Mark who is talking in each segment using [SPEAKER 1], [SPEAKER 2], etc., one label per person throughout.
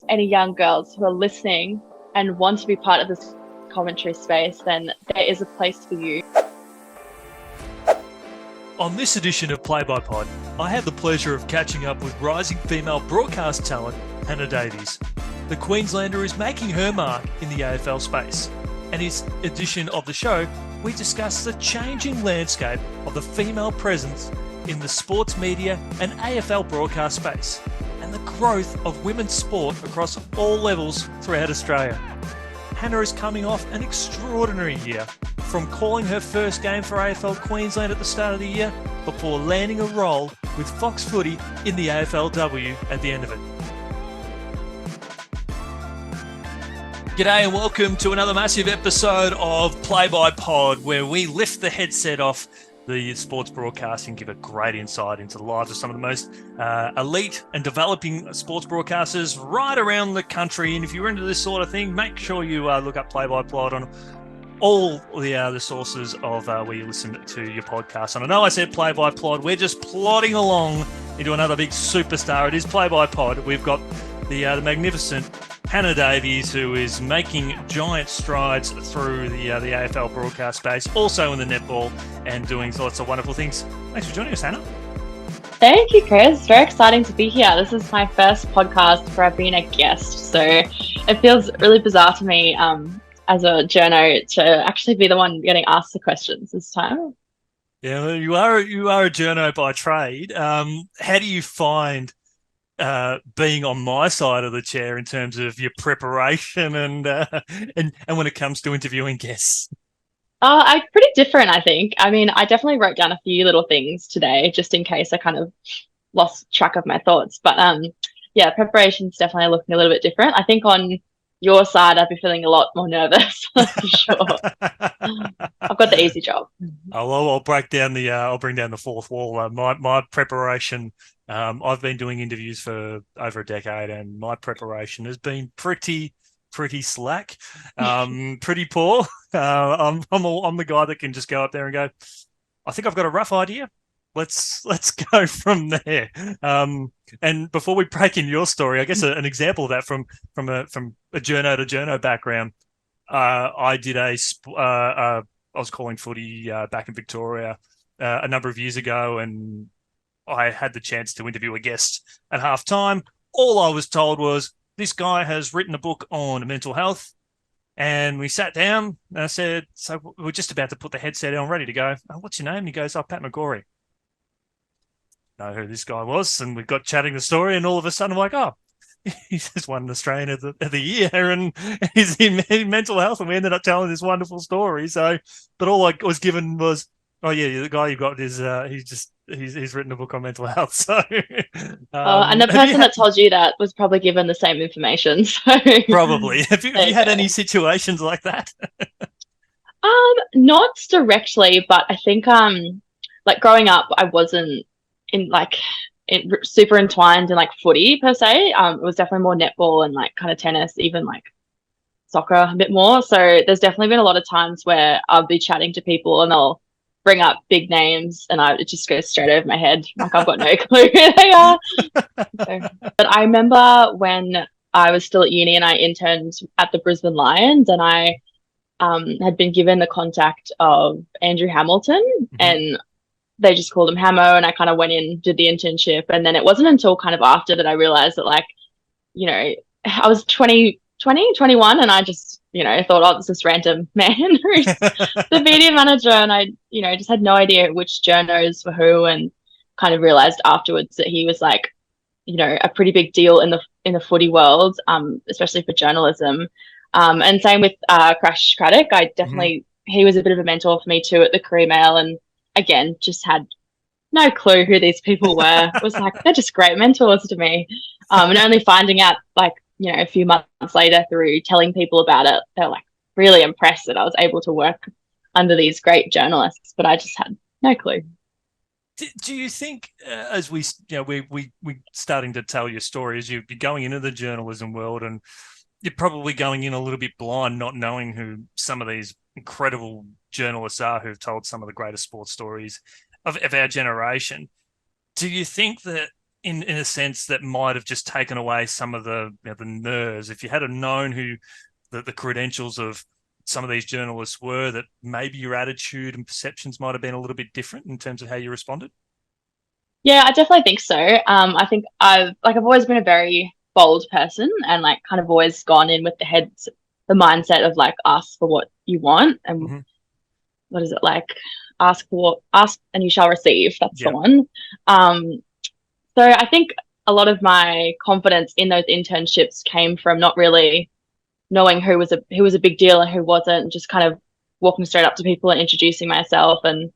[SPEAKER 1] any young girls who are listening and want to be part of this commentary space, then there is a place for you.
[SPEAKER 2] On this edition of Play by Pod, I had the pleasure of catching up with rising female broadcast talent Hannah Davies. The Queenslander is making her mark in the AFL space. And in this edition of the show, we discuss the changing landscape of the female presence in the sports media and AFL broadcast space, and the growth of women's sport across all levels throughout Australia. Hannah is coming off an extraordinary year, from calling her first game for AFL Queensland at the start of the year before landing a role with Fox Footy in the AFLW at the end of it. G'day and welcome to another massive episode of Play by Pod, where we lift the headset off the sports broadcast and give a great insight into the lives of some of the most elite and developing sports broadcasters right around the country. And if you're into this sort of thing, make sure you look up Play by Pod on all the sources of where you listen to your podcast. And I know I said Play by Pod, we're just plodding along into another big superstar. It is Play by Pod. We've got the magnificent Hannah Davies, who is making giant strides through the AFL broadcast space, also in the netball, and doing lots of wonderful things. Thanks for joining us, Hannah.
[SPEAKER 1] Thank you, Chris. Very exciting to be here. This is my first podcast where I've been a guest, so it feels really bizarre to me as a journo to actually be the one getting asked the questions this time.
[SPEAKER 2] Yeah, well, you are a journo by trade. How do you find being on my side of the chair in terms of your preparation and when it comes to interviewing guests?
[SPEAKER 1] I'm pretty different, I think. I mean, I definitely wrote down a few little things today just in case I kind of lost track of my thoughts. But yeah, preparation's definitely looking a little bit different. I think on your side, I'd be feeling a lot more nervous for sure. I've got the easy job.
[SPEAKER 2] I'll break down I'll bring down the fourth wall. My preparation. I've been doing interviews for over a decade, and my preparation has been pretty slack, pretty poor. I'm the guy that can just go up there and go, I think I've got a rough idea. Let's go from there. And before we break in your story, I guess an example of that from a journo to journo background. I did I was calling footy back in Victoria a number of years ago, and I had the chance to interview a guest at halftime. All I was told was, this guy has written a book on mental health. And we sat down and I said, so we're just about to put the headset on, ready to go. Oh, what's your name? And he goes, Pat McGorry. Know who this guy was. And we got chatting the story, and all of a sudden I'm like, oh, he's just won an Australian of the year, and he's in mental health. And we ended up telling this wonderful story. So, but all I was given was, oh yeah, the guy you got is he's written a book on mental health. So,
[SPEAKER 1] and the person that told you that was probably given the same information. So
[SPEAKER 2] probably. Have you had any situations like that?
[SPEAKER 1] Not directly, but I think like growing up, I wasn't super entwined in like footy per se. It was definitely more netball and like kind of tennis, even like soccer a bit more. So there's definitely been a lot of times where I'll be chatting to people and they'll bring up big names and it just goes straight over my head. Like I've got no clue who they are. But I remember when I was still at uni and I interned at the Brisbane Lions, and I had been given the contact of Andrew Hamilton, and they just called him Hamo, and I kind of went in, did the internship. And then it wasn't until kind of after that I realized that, like, you know, I was 21, and I just, you know, thought, oh, it's this random man who's the media manager. And I, you know, just had no idea which journos were who, and kind of realized afterwards that he was like, you know, a pretty big deal in the footy world, especially for journalism. And same with Crash Craddock. I definitely, he was a bit of a mentor for me too at the Career Mail, and again, just had no clue who these people were. It was like, they're just great mentors to me. And only finding out, like, you know, a few months later through telling people about it, they're like really impressed that I was able to work under these great journalists, but I just had no clue.
[SPEAKER 2] Do you think, as we starting to tell your story, as you're going into the journalism world, and you're probably going in a little bit blind, not knowing who some of these incredible journalists are who've told some of the greatest sports stories of our generation. Do you think that in a sense that might have just taken away some of the nerves. If you had known who the credentials of some of these journalists were, that maybe your attitude and perceptions might have been a little bit different in terms of how you responded?
[SPEAKER 1] Yeah, I definitely think so. I think I've always been a very bold person and like kind of always gone in with the mindset of like ask for what you want and
[SPEAKER 2] Mm-hmm.
[SPEAKER 1] what is it like? Ask and you shall receive. That's the
[SPEAKER 2] Yeah.
[SPEAKER 1] one. Um, so I think a lot of my confidence in those internships came from not really knowing who was a big deal and who wasn't, and just kind of walking straight up to people and introducing myself and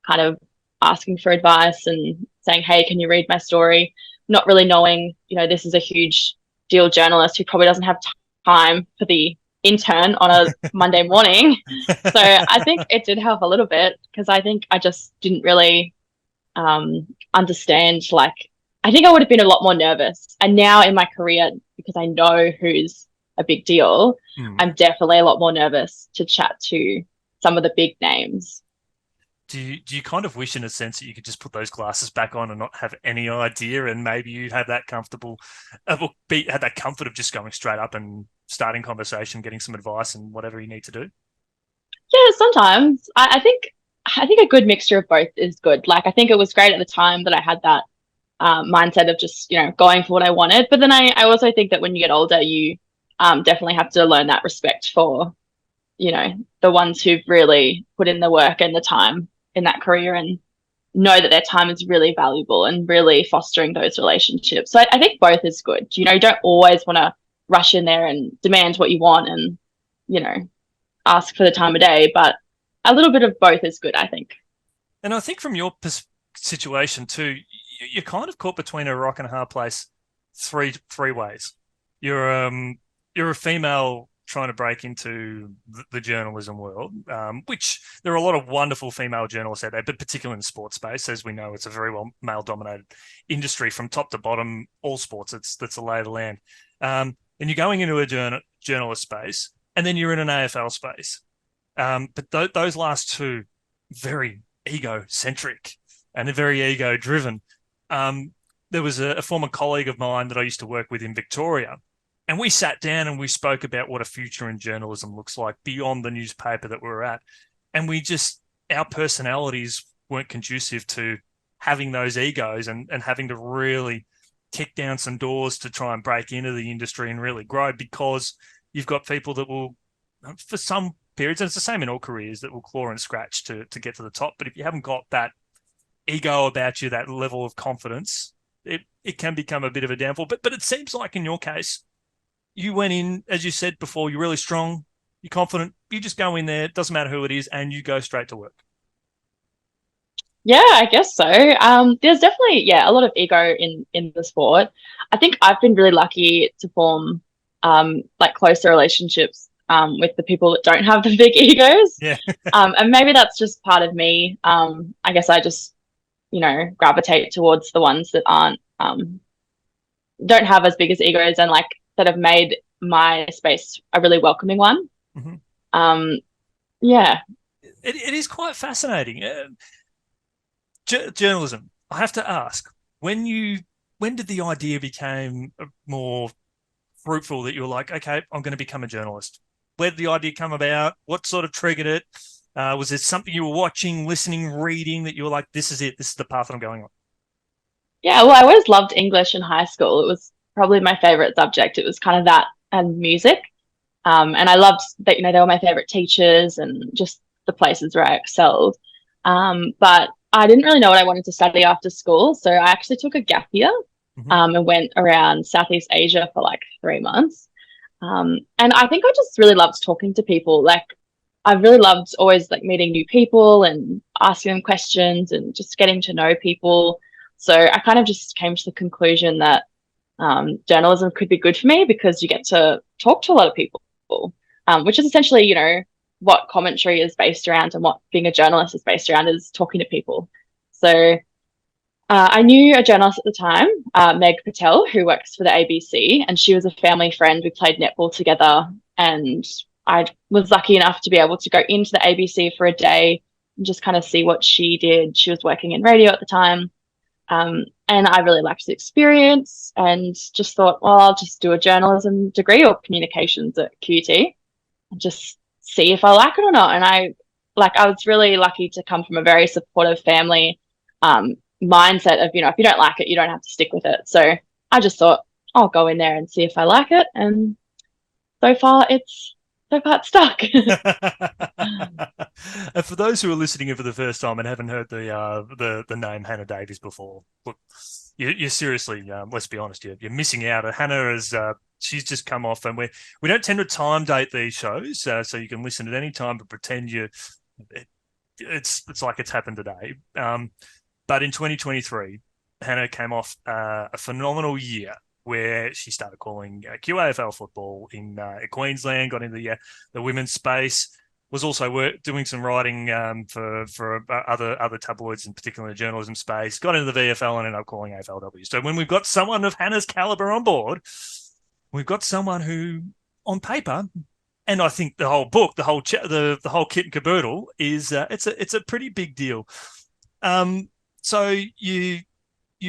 [SPEAKER 1] kind of asking for advice and saying, "Hey, can you read my story?" Not really knowing, this is a huge deal journalist who probably doesn't have time for the intern on a Monday morning. So I think it did help a little bit because I think I just didn't really understand. Like, I think I would have been a lot more nervous. And now in my career, because I know who's a big deal,
[SPEAKER 2] Hmm.
[SPEAKER 1] I'm definitely a lot more nervous to chat to some of the big names.
[SPEAKER 2] Do you kind of wish in a sense that you could just put those glasses back on and not have any idea, and maybe you have that had that comfort of just going straight up and starting conversation, getting some advice and whatever you need to do?
[SPEAKER 1] Yeah, sometimes I think a good mixture of both is good. Like I think it was great at the time that I had that mindset of just going for what I wanted. But then I also think that when you get older, you definitely have to learn that respect for the ones who've really put in the work and the time in that career and know that their time is really valuable and really fostering those relationships. So I think both is good. You don't always want to rush in there and demand what you want and you know ask for the time of day, but a little bit of both is good, I think.
[SPEAKER 2] And I think from your situation too, you're kind of caught between a rock and a hard place three ways. You're you're a female trying to break into the journalism world, which there are a lot of wonderful female journalists out there, but particularly in the sports space, as we know, it's a very well male dominated industry from top to bottom, all sports. That's the lay of the land. And you're going into a journalist space, and then you're in an AFL space. But those last two, very egocentric and very ego driven. There was a former colleague of mine that I used to work with in Victoria, and we sat down and we spoke about what a future in journalism looks like beyond the newspaper that we're at. And our personalities weren't conducive to having those egos and having to really kick down some doors to try and break into the industry and really grow, because you've got people that will, for some periods, and it's the same in all careers, that will claw and scratch to get to the top. But if you haven't got that ego about you, that level of confidence, it can become a bit of a downfall. But it seems like in your case, you went in, as you said before, you're really strong, you're confident, you just go in there, it doesn't matter who it is, and you go straight to work.
[SPEAKER 1] Yeah, I guess so. There's definitely, yeah, a lot of ego in the sport. I think I've been really lucky to form like closer relationships with the people that don't have the big egos.
[SPEAKER 2] Yeah.
[SPEAKER 1] And maybe that's just part of me. I guess I just, gravitate towards the ones that aren't don't have as big as egos and like that have made my space a really welcoming one.
[SPEAKER 2] Mm-hmm.
[SPEAKER 1] Um, yeah.
[SPEAKER 2] It is quite fascinating. Journalism. I have to ask, when did the idea become more fruitful that you were like, okay, I'm going to become a journalist? Where did the idea come about? What sort of triggered it? Was it something you were watching, listening, reading that you were like, this is it, this is the path that I'm going on?
[SPEAKER 1] Yeah, well, I always loved English in high school. It was probably my favorite subject. It was kind of that and music. And I loved that, they were my favorite teachers and just the places where I excelled. But I didn't really know what I wanted to study after school. So I actually took a gap year
[SPEAKER 2] Mm-hmm.
[SPEAKER 1] and went around Southeast Asia for like 3 months. And I think I just really loved talking to people. Like I really loved always like meeting new people and asking them questions and just getting to know people. So I kind of just came to the conclusion that journalism could be good for me because you get to talk to a lot of people, which is essentially, what commentary is based around and what being a journalist is based around is talking to people. So I knew a journalist at the time, Meg Patel, who works for the ABC, and she was a family friend. We played netball together, and I was lucky enough to be able to go into the ABC for a day and just kind of see what she did. She was working in radio at the time. And I really liked the experience and just thought, well, I'll just do a journalism degree or communications at QT and just see if I like it or not. And I was really lucky to come from a very supportive family mindset of, if you don't like it, you don't have to stick with it. So I just thought I'll go in there and see if I like it. And so far it's stuck.
[SPEAKER 2] And for those who are listening in for the first time and haven't heard the name Hannah Davies before, look, you're seriously, let's be honest, you're missing out. Hannah is she's just come off, and we don't tend to time date these shows, so you can listen at any time but pretend it's like it's happened today. But in 2023, Hannah came off a phenomenal year where she started calling QAFL football in Queensland, got into the women's space, was also doing some writing for other tabloids, in particular the journalism space, got into the VFL and ended up calling AFLW. So when we've got someone of Hannah's caliber on board, we've got someone who, on paper, and I think the whole book, the whole kit and caboodle is it's a pretty big deal. So you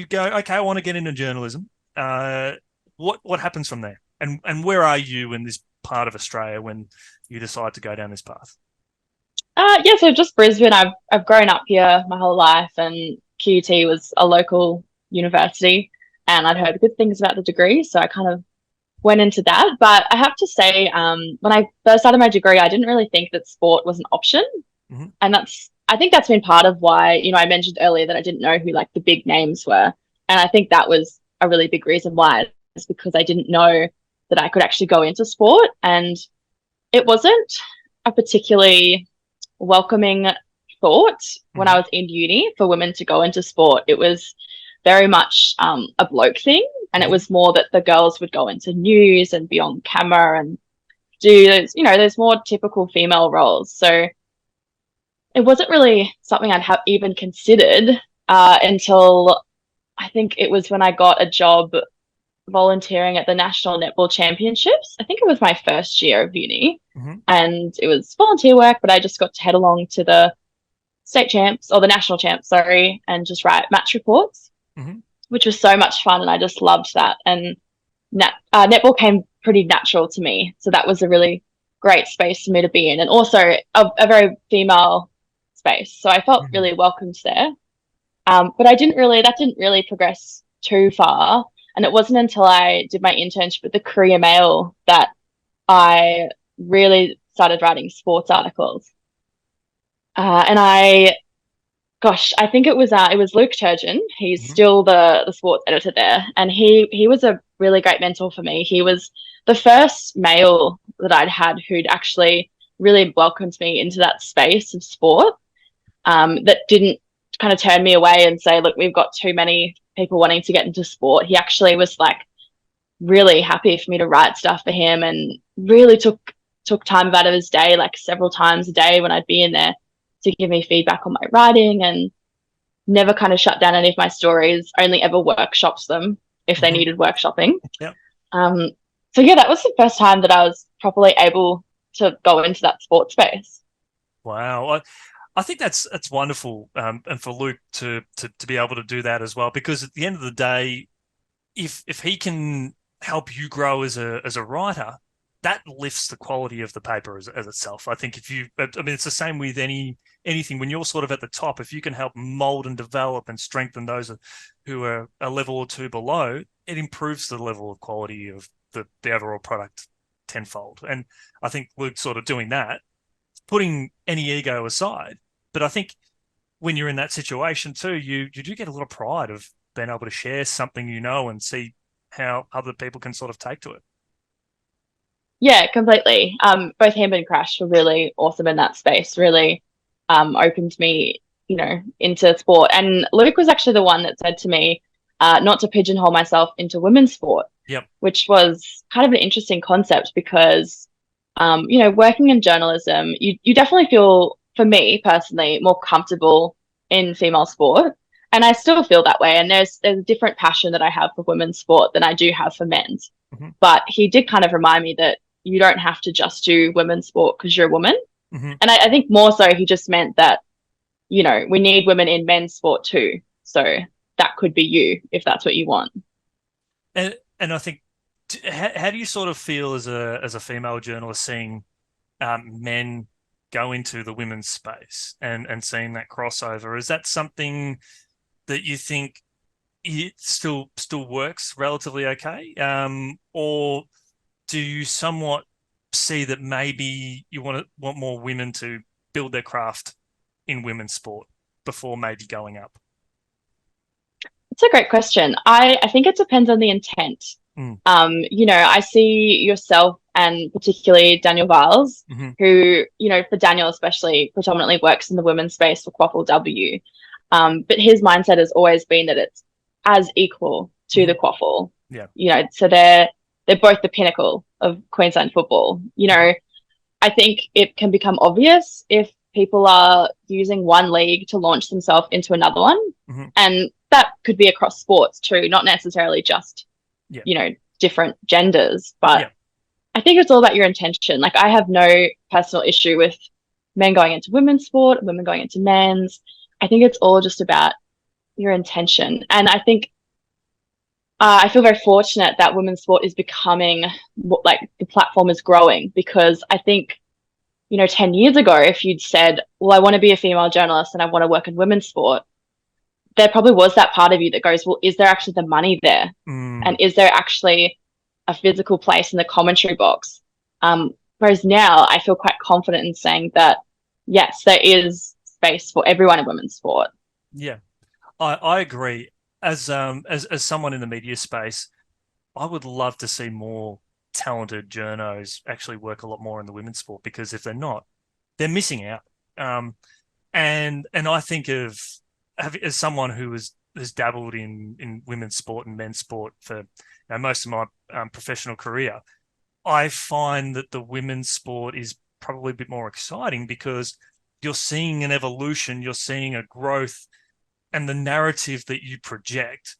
[SPEAKER 2] go, okay, I want to get into journalism. What happens from there, and where are you in this part of Australia when you decide to go down this path?
[SPEAKER 1] So just Brisbane. I've grown up here my whole life, and QUT was a local university, and I'd heard good things about the degree, so I kind of went into that. But I have to say, when I first started my degree, I didn't really think that sport was an option, and I think that's been part of why, I mentioned earlier that I didn't know who like the big names were, and I think that was a really big reason why, is because I didn't know that I could actually go into sport, and it wasn't a particularly welcoming thought when I was in uni for women to go into sport. It was very much a bloke thing, and it was more that the girls would go into news and be on camera and do those more typical female roles. So it wasn't really something I'd have even considered until I think it was when I got a job volunteering at the National Netball Championships. I think it was my first year of uni, and it was volunteer work, but I just got to head along to the state champs, or the national champs, sorry, and just write match reports, which was so much fun, and I just loved that. And netball came pretty natural to me, so that was a really great space for me to be in, and also a very female space, so I felt really welcomed there. But that didn't really progress too far. And it wasn't until I did my internship at the Courier Mail that I really started writing sports articles. And I think it was Luke Turgeon. He's still the sports editor there, and he was a really great mentor for me. He was the first male that I'd had who'd actually really welcomed me into that space of sport, that didn't kind of turn me away and say, look, we've got too many people wanting to get into sport. He actually was like really happy for me to write stuff for him, and really took time out of his day, like several times a day when I'd be in there, to give me feedback on my writing, and never kind of shut down any of my stories, only ever workshops them if they needed workshopping.
[SPEAKER 2] Yep.
[SPEAKER 1] So yeah, that was the first time that I was properly able to go into that sports space.
[SPEAKER 2] Wow. I think that's wonderful, and for Luke to be able to do that as well, because at the end of the day, if he can help you grow as a writer, that lifts the quality of the paper as itself. I think it's the same with anything. When you're sort of at the top, if you can help mold and develop and strengthen those who are a level or two below, it improves the level of quality of the overall product tenfold. And I think Luke's sort of doing that, putting any ego aside. But I think when you're in that situation too, you do get a lot of pride of being able to share something and see how other people can sort of take to it.
[SPEAKER 1] Yeah, completely. Both him and Crash were really awesome in that space, really opened me, into sport. And Luke was actually the one that said to me not to pigeonhole myself into women's sport, which was kind of an interesting concept because, working in journalism, you definitely feel, for me personally, more comfortable in female sport. And I still feel that way. And there's a different passion that I have for women's sport than I do have for men's. But he did kind of remind me that you don't have to just do women's sport because you're a woman. And I think more so he just meant that, we need women in men's sport too. So that could be you if that's what you want.
[SPEAKER 2] And I think, how do you sort of feel as a female journalist seeing men go into the women's space and seeing that crossover? Is that something that you think it still works relatively okay, or do you somewhat see that maybe you want more women to build their craft in women's sport before maybe going up?
[SPEAKER 1] It's a great question. I think it depends on the intent.
[SPEAKER 2] Mm.
[SPEAKER 1] I see yourself and particularly Daniel Viles,
[SPEAKER 2] Mm-hmm.
[SPEAKER 1] who, for Daniel especially, predominantly works in the women's space for QAFLW. But his mindset has always been that it's as equal to the QAFL.
[SPEAKER 2] Yeah.
[SPEAKER 1] So they're both the pinnacle of Queensland football. I think it can become obvious if people are using one league to launch themselves into another one.
[SPEAKER 2] Mm-hmm.
[SPEAKER 1] And that could be across sports too, not necessarily just, different genders. But I think it's all about your intention. Like, I have no personal issue with men going into women's sport, women going into men's. I think it's all just about your intention. And I think I feel very fortunate that women's sport is becoming, like, the platform is growing, because I think, 10 years ago, if you'd said, well, I want to be a female journalist and I want to work in women's sport, there probably was that part of you that goes, well, is there actually the money there? And is there actually a physical place in the commentary box? Whereas now I feel quite confident in saying that, yes, there is space for everyone in women's sport.
[SPEAKER 2] Yeah, I agree. As someone in the media space, I would love to see more talented journos actually work a lot more in the women's sport, because if they're not, they're missing out. And I think as someone who has dabbled in women's sport and men's sport for most of my professional career, I find that the women's sport is probably a bit more exciting, because you're seeing an evolution, you're seeing a growth, and the narrative that you project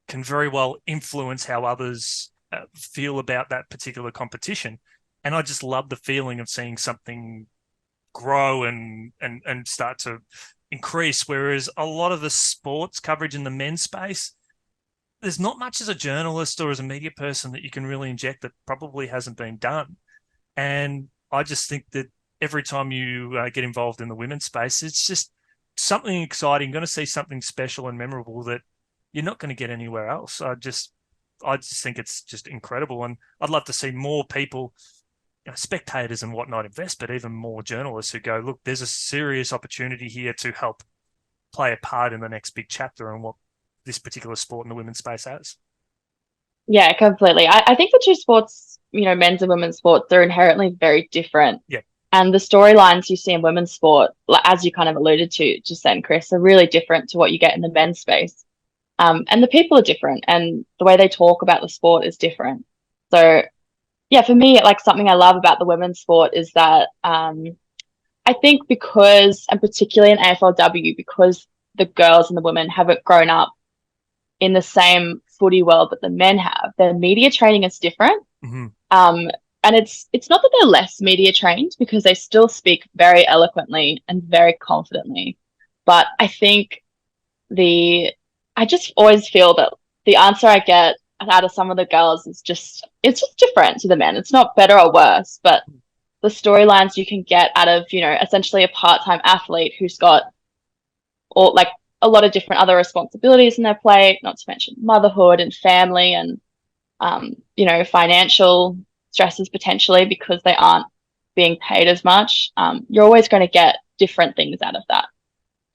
[SPEAKER 2] can very well influence how others feel about that particular competition. And I just love the feeling of seeing something grow and start to increase. Whereas a lot of the sports coverage in the men's space, there's not much as a journalist or as a media person that you can really inject that probably hasn't been done. And I just think that every time you get involved in the women's space, it's just something exciting. You're going to see something special and memorable that you're not going to get anywhere else. I just think it's just incredible. And I'd love to see more people, spectators and whatnot, invest, but even more journalists who go, look, there's a serious opportunity here to help play a part in the next big chapter and what this particular sport in the women's space has.
[SPEAKER 1] Yeah, completely. I think the two sports, men's and women's sports, are inherently very different.
[SPEAKER 2] Yeah.
[SPEAKER 1] And the storylines you see in women's sport, as you kind of alluded to just then, Chris, are really different to what you get in the men's space. And the people are different, and the way they talk about the sport is different. So, yeah, for me, like, something I love about the women's sport is that I think because, and particularly in AFLW, because the girls and the women haven't grown up in the same footy world that the men have, their media training is different.
[SPEAKER 2] Mm-hmm.
[SPEAKER 1] And it's not that they're less media trained, because they still speak very eloquently and very confidently. But I think I just always feel that the answer I get out of some of the girls is it's just different to the men. It's not better or worse, but the storylines you can get out of, essentially a part-time athlete who's got a lot of different other responsibilities in their plate, not to mention motherhood and family and, financial stresses potentially, because they aren't being paid as much. You're always going to get different things out of that.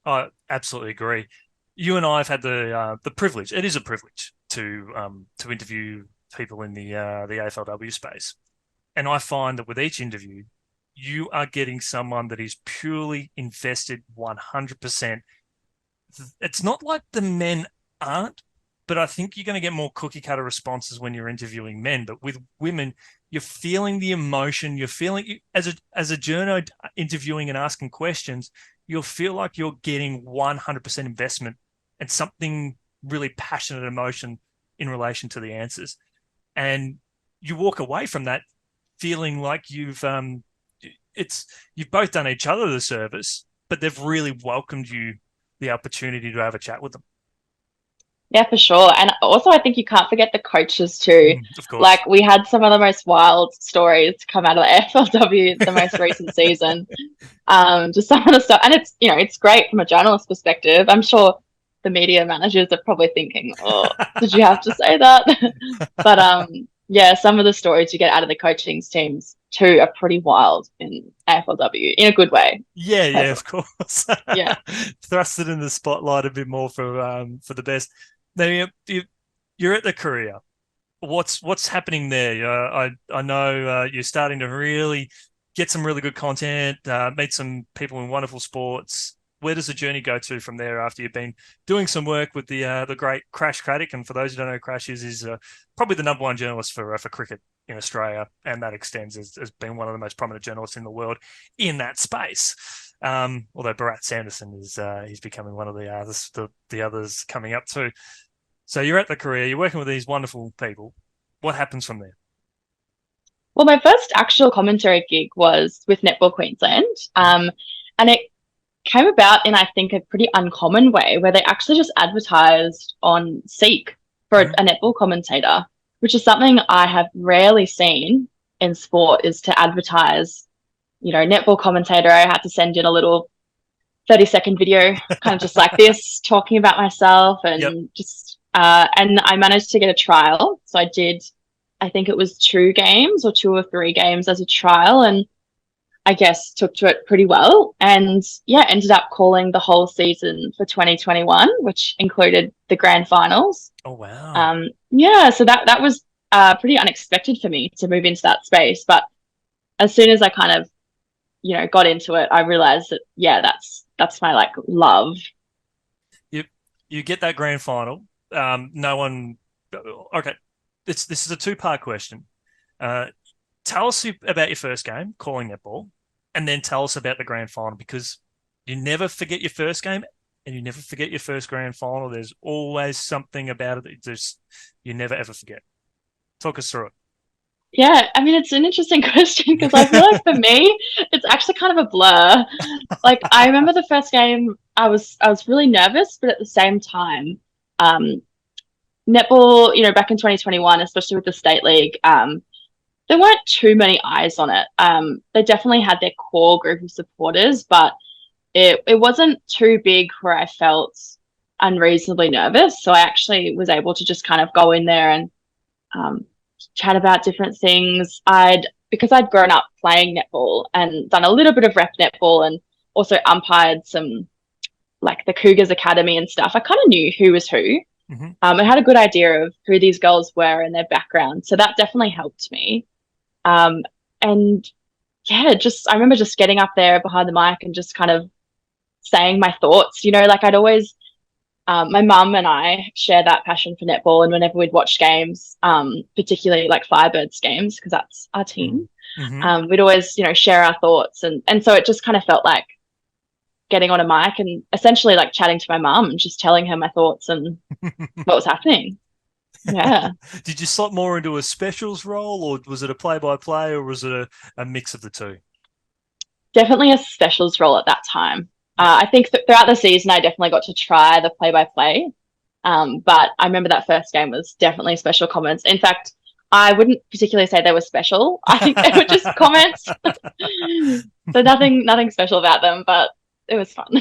[SPEAKER 2] I absolutely agree. You and I have had the privilege. It is a privilege to interview people in the AFLW space, and I find that with each interview, you are getting someone that is purely invested 100%. It's not like the men aren't, but I think you're going to get more cookie cutter responses when you're interviewing men. But with women, you're feeling the emotion. You're feeling, as a journo interviewing and asking questions, you'll feel like you're getting 100% investment and something really passionate emotion in relation to the answers. And you walk away from that feeling like you've both done each other the service, but they've really welcomed you the opportunity to have a chat with them.
[SPEAKER 1] Yeah, for sure. And also, I think you can't forget the coaches too.
[SPEAKER 2] Of course.
[SPEAKER 1] Like, we had some of the most wild stories come out of the AFLW the most recent season. Just some of the stuff, and it's it's great from a journalist perspective. I'm sure the media managers are probably thinking, "Oh, did you have to say that?" But yeah, some of the stories you get out of the coaching teams too are pretty wild in AFLW in a good way.
[SPEAKER 2] Yeah,
[SPEAKER 1] Personally.
[SPEAKER 2] of course.
[SPEAKER 1] Yeah.
[SPEAKER 2] Thrusted in the spotlight a bit more for the best. Now you're at the career. What's happening there? I know you're starting to really get some really good content, meet some people in wonderful sports. Where does the journey go to from there after you've been doing some work with the great Crash Craddock? And for those who don't know, Crash is probably the number one journalist for cricket in Australia, and that extends as being one of the most prominent journalists in the world in that space. Although Bharat Sanderson is he's becoming one of the others coming up too. So you're at the career, you're working with these wonderful people. What happens from there?
[SPEAKER 1] Well, my first actual commentary gig was with Netball Queensland, and it came about in, I think, a pretty uncommon way where they actually just advertised on Seek for a netball commentator, which is something I have rarely seen in sport, is to advertise, netball commentator. I had to send in a little 30-second video, kind of just like this, talking about myself
[SPEAKER 2] Yep.
[SPEAKER 1] and and I managed to get a trial. So I did, I think it was 2 games or 2 or 3 games as a trial, and I guess took to it pretty well, and yeah, ended up calling the whole season for 2021, which included the grand finals.
[SPEAKER 2] Oh wow.
[SPEAKER 1] Yeah, so that was pretty unexpected for me to move into that space. But as soon as I kind of got into it, I realized that yeah, that's my like love.
[SPEAKER 2] You get that grand final. No one. Okay, this is a two-part question. Uh, Tell us about your first game calling netball, and then tell us about the grand final, because you never forget your first game and you never forget your first grand final. There's always something about it that just you never ever forget. Talk us through
[SPEAKER 1] Yeah, I mean, it's an interesting question because I feel like for
[SPEAKER 2] it.
[SPEAKER 1] me, it's actually kind of a blur. Like I remember the first game, I was really nervous, but at the same time, um, netball, back in 2021, especially with the state league, there weren't too many eyes on it. They definitely had their core group of supporters, but it wasn't too big where I felt unreasonably nervous. So I actually was able to just kind of go in there and um, chat about different things. Because I'd grown up playing netball and done a little bit of rep netball and also umpired some like the Cougars Academy and stuff. I kind of knew who was who.
[SPEAKER 2] Mm-hmm.
[SPEAKER 1] I had a good idea of who these girls were and their background, so that definitely helped me. Um, and yeah, I remember just getting up there behind the mic and just kind of saying my thoughts. Like I'd always, my mum and I share that passion for netball, and whenever we'd watch games, particularly like Firebirds games, because that's our team,
[SPEAKER 2] Mm-hmm.
[SPEAKER 1] we'd always, share our thoughts, and so it just kind of felt like getting on a mic and essentially like chatting to my mum and just telling her my thoughts and what was happening. Yeah.
[SPEAKER 2] Did you slot more into a specials role, or was it a play-by-play, or was it a mix of the two?
[SPEAKER 1] Definitely a specials role at that time. I think throughout the season, I definitely got to try the play-by-play. But I remember that first game was definitely special comments. In fact, I wouldn't particularly say they were special. I think they were just comments. So nothing special about them, but it was fun.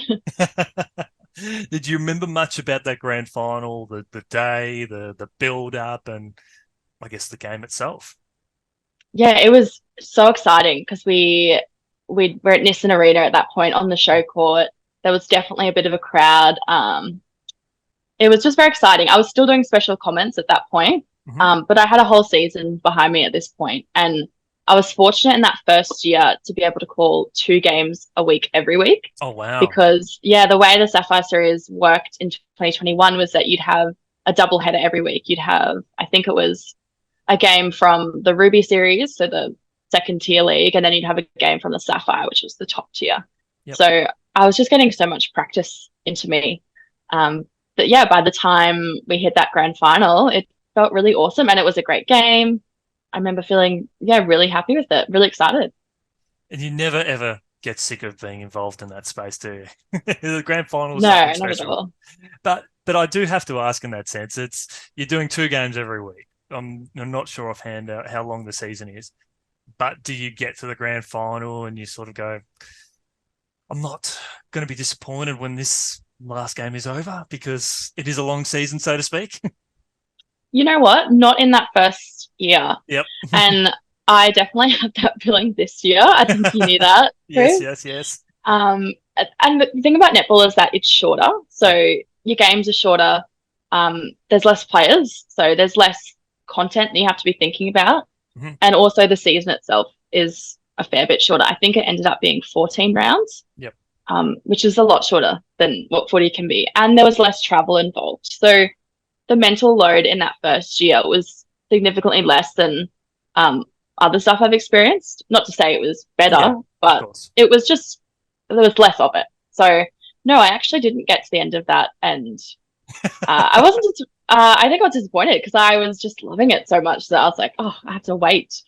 [SPEAKER 2] Did you remember much about that grand final, the day, the build up, and I guess the game itself?
[SPEAKER 1] Yeah, it was so exciting because we were at Nissan Arena at that point on the show court. There was definitely a bit of a crowd. It was just very exciting. I was still doing special comments at that point,
[SPEAKER 2] Mm-hmm.
[SPEAKER 1] but I had a whole season behind me at this point, and I was fortunate in that first year to be able to call 2 games a week every week.
[SPEAKER 2] Oh wow.
[SPEAKER 1] Because yeah, the way the Sapphire Series worked in 2021 was that you'd have a double header every week. You'd have, I think it was a game from the Ruby Series, so the second tier league, and then you'd have a game from the Sapphire, which was the top tier.
[SPEAKER 2] Yep.
[SPEAKER 1] So I was just getting so much practice into me. But yeah, by the time we hit that grand final, it felt really awesome and it was a great game. I remember feeling, yeah, really happy with it, really excited.
[SPEAKER 2] And you never ever get sick of being involved in that space, do you? The grand final is
[SPEAKER 1] No,
[SPEAKER 2] something
[SPEAKER 1] not at
[SPEAKER 2] special.
[SPEAKER 1] all.
[SPEAKER 2] But But I do have to ask in that sense, you're doing 2 games every week. I'm not sure offhand how long the season is, but do you get to the grand final and you sort of go, I'm not going to be disappointed when this last game is over because it is a long season, so to speak?
[SPEAKER 1] You know what? Not in that first year.
[SPEAKER 2] Yep.
[SPEAKER 1] And I definitely had that feeling this year. I think you knew that,
[SPEAKER 2] Yes,
[SPEAKER 1] Chris.
[SPEAKER 2] yes, yes.
[SPEAKER 1] And the thing about netball is that it's shorter. So your games are shorter. There's less players. So there's less content that you have to be thinking about.
[SPEAKER 2] Mm-hmm.
[SPEAKER 1] And also the season itself is a fair bit shorter. I think it ended up being 14 rounds.
[SPEAKER 2] Yep.
[SPEAKER 1] Which is a lot shorter than what footy can be. And there was less travel involved. So the mental load in that first year was significantly less than other stuff I've experienced. Not to say it was better, but it was just, there was less of it. So no, I actually didn't get to the end of that. And I wasn't, I think I was disappointed because I was just loving it so much that I was like, oh, I have to wait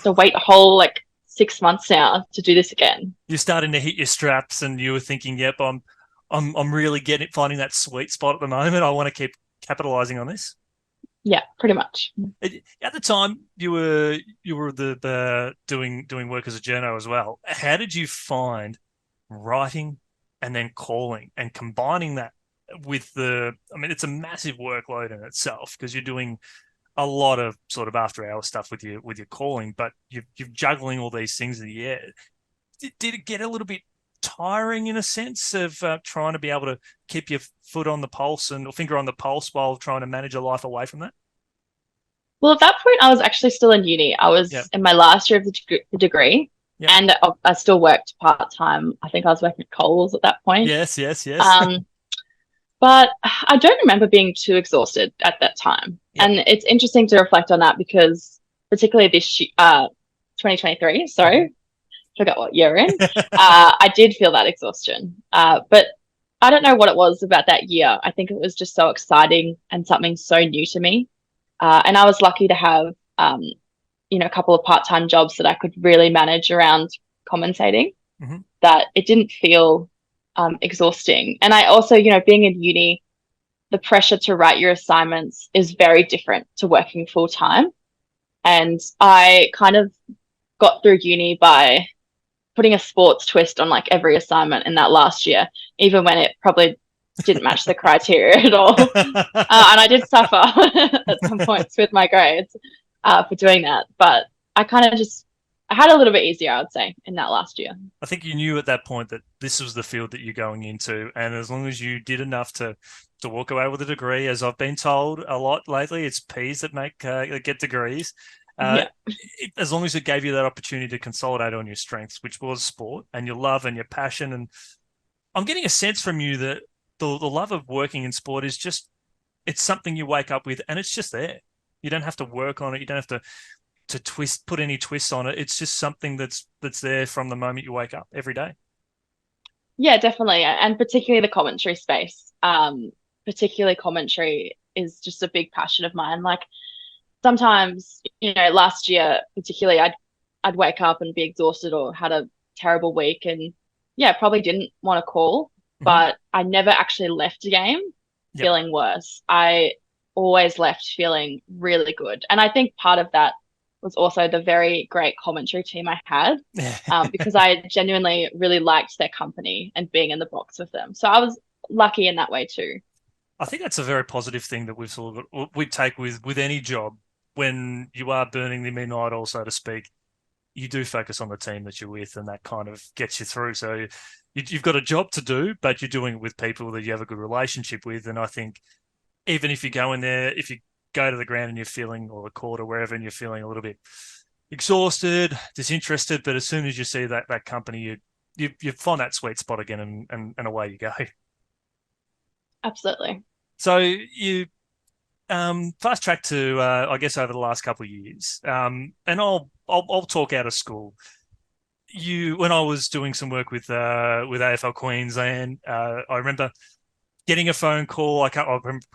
[SPEAKER 1] a whole like 6 months now to do this again.
[SPEAKER 2] You're starting to hit your straps and you were thinking, yep, I'm really finding that sweet spot at the moment. I want to keep capitalizing on this.
[SPEAKER 1] Yeah, pretty much.
[SPEAKER 2] At the time, you were the doing work as a journo as well. How did you find writing and then calling and combining that with it's a massive workload in itself because you're doing a lot of sort of after hour stuff with your calling, but you're juggling all these things in the air. Did it get a little bit tiring in a sense of trying to be able to keep your foot on the pulse or finger on the pulse while trying to manage a life away from that?
[SPEAKER 1] Well, at that point, I was actually still in uni. I was in my last year of the degree, and I still worked part-time. I think I was working at Coles at that point.
[SPEAKER 2] Yes.
[SPEAKER 1] But I don't remember being too exhausted at that time. And it's interesting to reflect on that because particularly this 2023, sorry, forgot what year we're in, I did feel that exhaustion. But I don't know what it was about that year. I think it was just so exciting and something so new to me. And I was lucky to have, a couple of part-time jobs that I could really manage around commentating, that it didn't feel exhausting. And I also, being in uni, the pressure to write your assignments is very different to working full-time. And I kind of got through uni by putting a sports twist on like every assignment in that last year, even when it probably didn't match the criteria at all. And I did suffer at some points with my grades for doing that. But I kind of I had a little bit easier, I would say, in that last year.
[SPEAKER 2] I think you knew at that point that this was the field that you're going into. And as long as you did enough to walk away with a degree, as I've been told a lot lately, it's P's that get degrees. As long as it gave you that opportunity to consolidate on your strengths, which was sport and your love and your passion. And I'm getting a sense from you that the love of working in sport is just, it's something you wake up with and it's just there. You don't have to work on it. You don't have to put any twists on it. It's just something that's there from the moment you wake up every day.
[SPEAKER 1] Yeah, definitely. And particularly the commentary space. Particularly commentary is just a big passion of mine. Like sometimes, last year particularly, I'd wake up and be exhausted or had a terrible week and probably didn't want to call, but I never actually left a game feeling worse. I always left feeling really good. And I think part of that was also the very great commentary team I had, because I genuinely really liked their company and being in the box with them. So I was lucky in that way too.
[SPEAKER 2] I think that's a very positive thing that we take with any job. When you are burning the midnight oil, so to speak, you do focus on the team that you're with, and that kind of gets you through. So you've got a job to do, but you're doing it with people that you have a good relationship with. And I think even if you go in there, if you go to the ground and you're feeling, or the court or wherever, and you're feeling a little bit exhausted, disinterested, but as soon as you see that company, you find that sweet spot again, and away you go.
[SPEAKER 1] Absolutely.
[SPEAKER 2] So you fast track to I guess over the last couple of years, and I'll talk out of school. When I was doing some work with AFL Queensland, I remember getting a phone call. I can't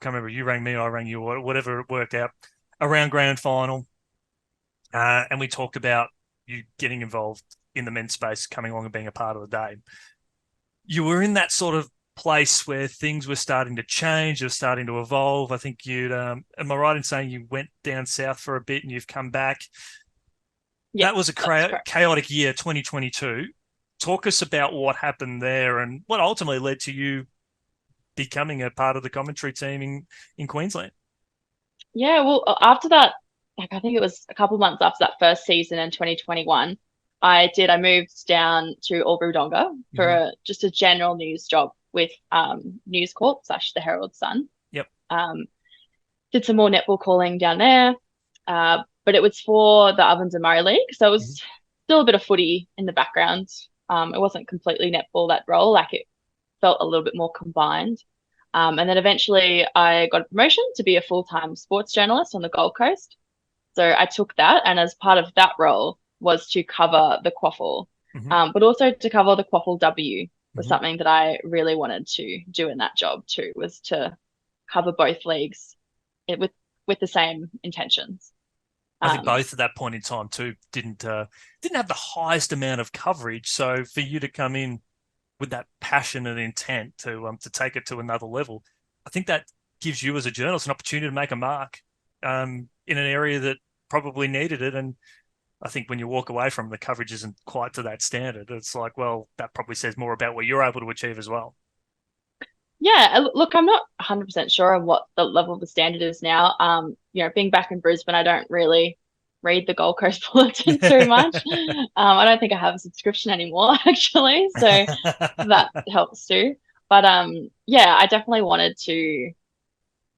[SPEAKER 2] remember. You rang me, I rang you, whatever it worked out, around grand final, and we talked about you getting involved in the men's space, coming along and being a part of the day. You were in that sort of place where things were starting to change, they were starting to evolve. I think you'd, am I right in saying you went down south for a bit and you've come back?
[SPEAKER 1] Yeah,
[SPEAKER 2] That was a chaotic year, 2022. Talk us about what happened there and what ultimately led to you becoming a part of the commentary team in Queensland.
[SPEAKER 1] Yeah, well, after that, like I think it was a couple of months after that first season in 2021, I moved down to Albury-Wodonga for just a general news job with News Corp / the Herald Sun.
[SPEAKER 2] Yep.
[SPEAKER 1] Did some more netball calling down there, but it was for the Ovens and Murray League, so it was still a bit of footy in the background. It wasn't completely netball, that role, like it felt a little bit more combined. And then eventually I got a promotion to be a full-time sports journalist on the Gold Coast. So I took that, and as part of that role was to cover the Quaffle, but also to cover the Quaffle W was something that I really wanted to do in that job too, was to cover both leagues with the same intentions.
[SPEAKER 2] I think both at that point in time too didn't have the highest amount of coverage. So for you to come in with that passion and intent to take it to another level, I think that gives you as a journalist an opportunity to make a mark in an area that probably needed it. And I think when you walk away from it, the coverage isn't quite to that standard. It's like, well, that probably says more about what you're able to achieve as well.
[SPEAKER 1] Yeah, look, I'm not 100% sure on what the level of the standard is now. Being back in Brisbane, I don't really read the Gold Coast Bulletin too much. I don't think I have a subscription anymore, actually, so that helps too. But yeah, I definitely wanted to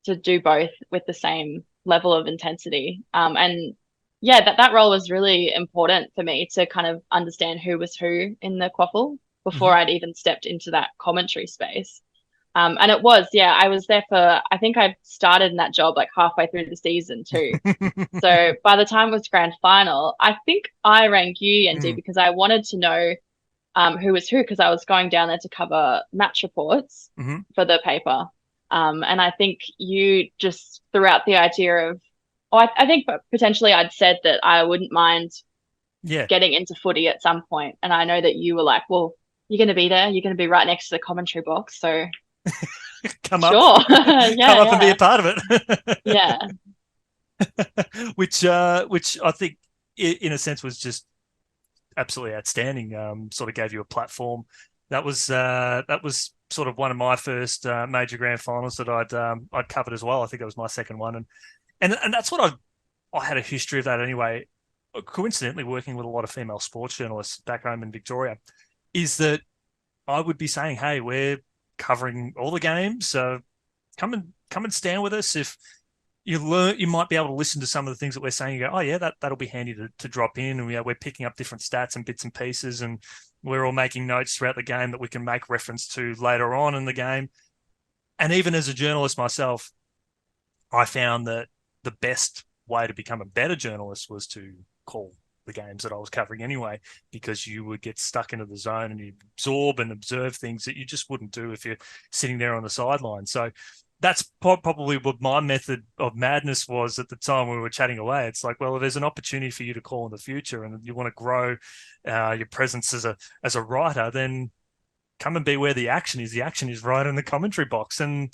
[SPEAKER 1] do both with the same level of intensity. And yeah, that role was really important for me to kind of understand who was who in the Quaffle before I'd even stepped into that commentary space. And it was, yeah, I was there for, I think I started in that job like halfway through the season too. So by the time it was grand final, I think I rang you, Yendi, because I wanted to know who was who, because I was going down there to cover match reports for the paper. And I think you just threw out the idea of, I think potentially I'd said that I wouldn't mind getting into footy at some point. And I know that you were like, well, you're going to be there. You're going to be right next to the commentary box. So
[SPEAKER 2] come up and be a part of it.
[SPEAKER 1] Yeah.
[SPEAKER 2] which I think in a sense was just absolutely outstanding. Sort of gave you a platform. That was sort of one of my first major grand finals that I'd covered as well. I think that was my second one, and that's what I had a history of that anyway. Coincidentally, working with a lot of female sports journalists back home in Victoria, is that I would be saying, hey, we're covering all the games, so come and stand with us. If you learn, you might be able to listen to some of the things that we're saying. You go, oh yeah, that'll be handy to drop in, and we're picking up different stats and bits and pieces, and we're all making notes throughout the game that we can make reference to later on in the game. And even as a journalist myself, I found that the best way to become a better journalist was to call the games that I was covering anyway, because you would get stuck into the zone and you absorb and observe things that you just wouldn't do if you're sitting there on the sideline. So that's probably what my method of madness was at the time we were chatting away. It's like, well, if there's an opportunity for you to call in the future and you want to grow your presence as a writer, then come and be where the action is. The action is right in the commentary box. And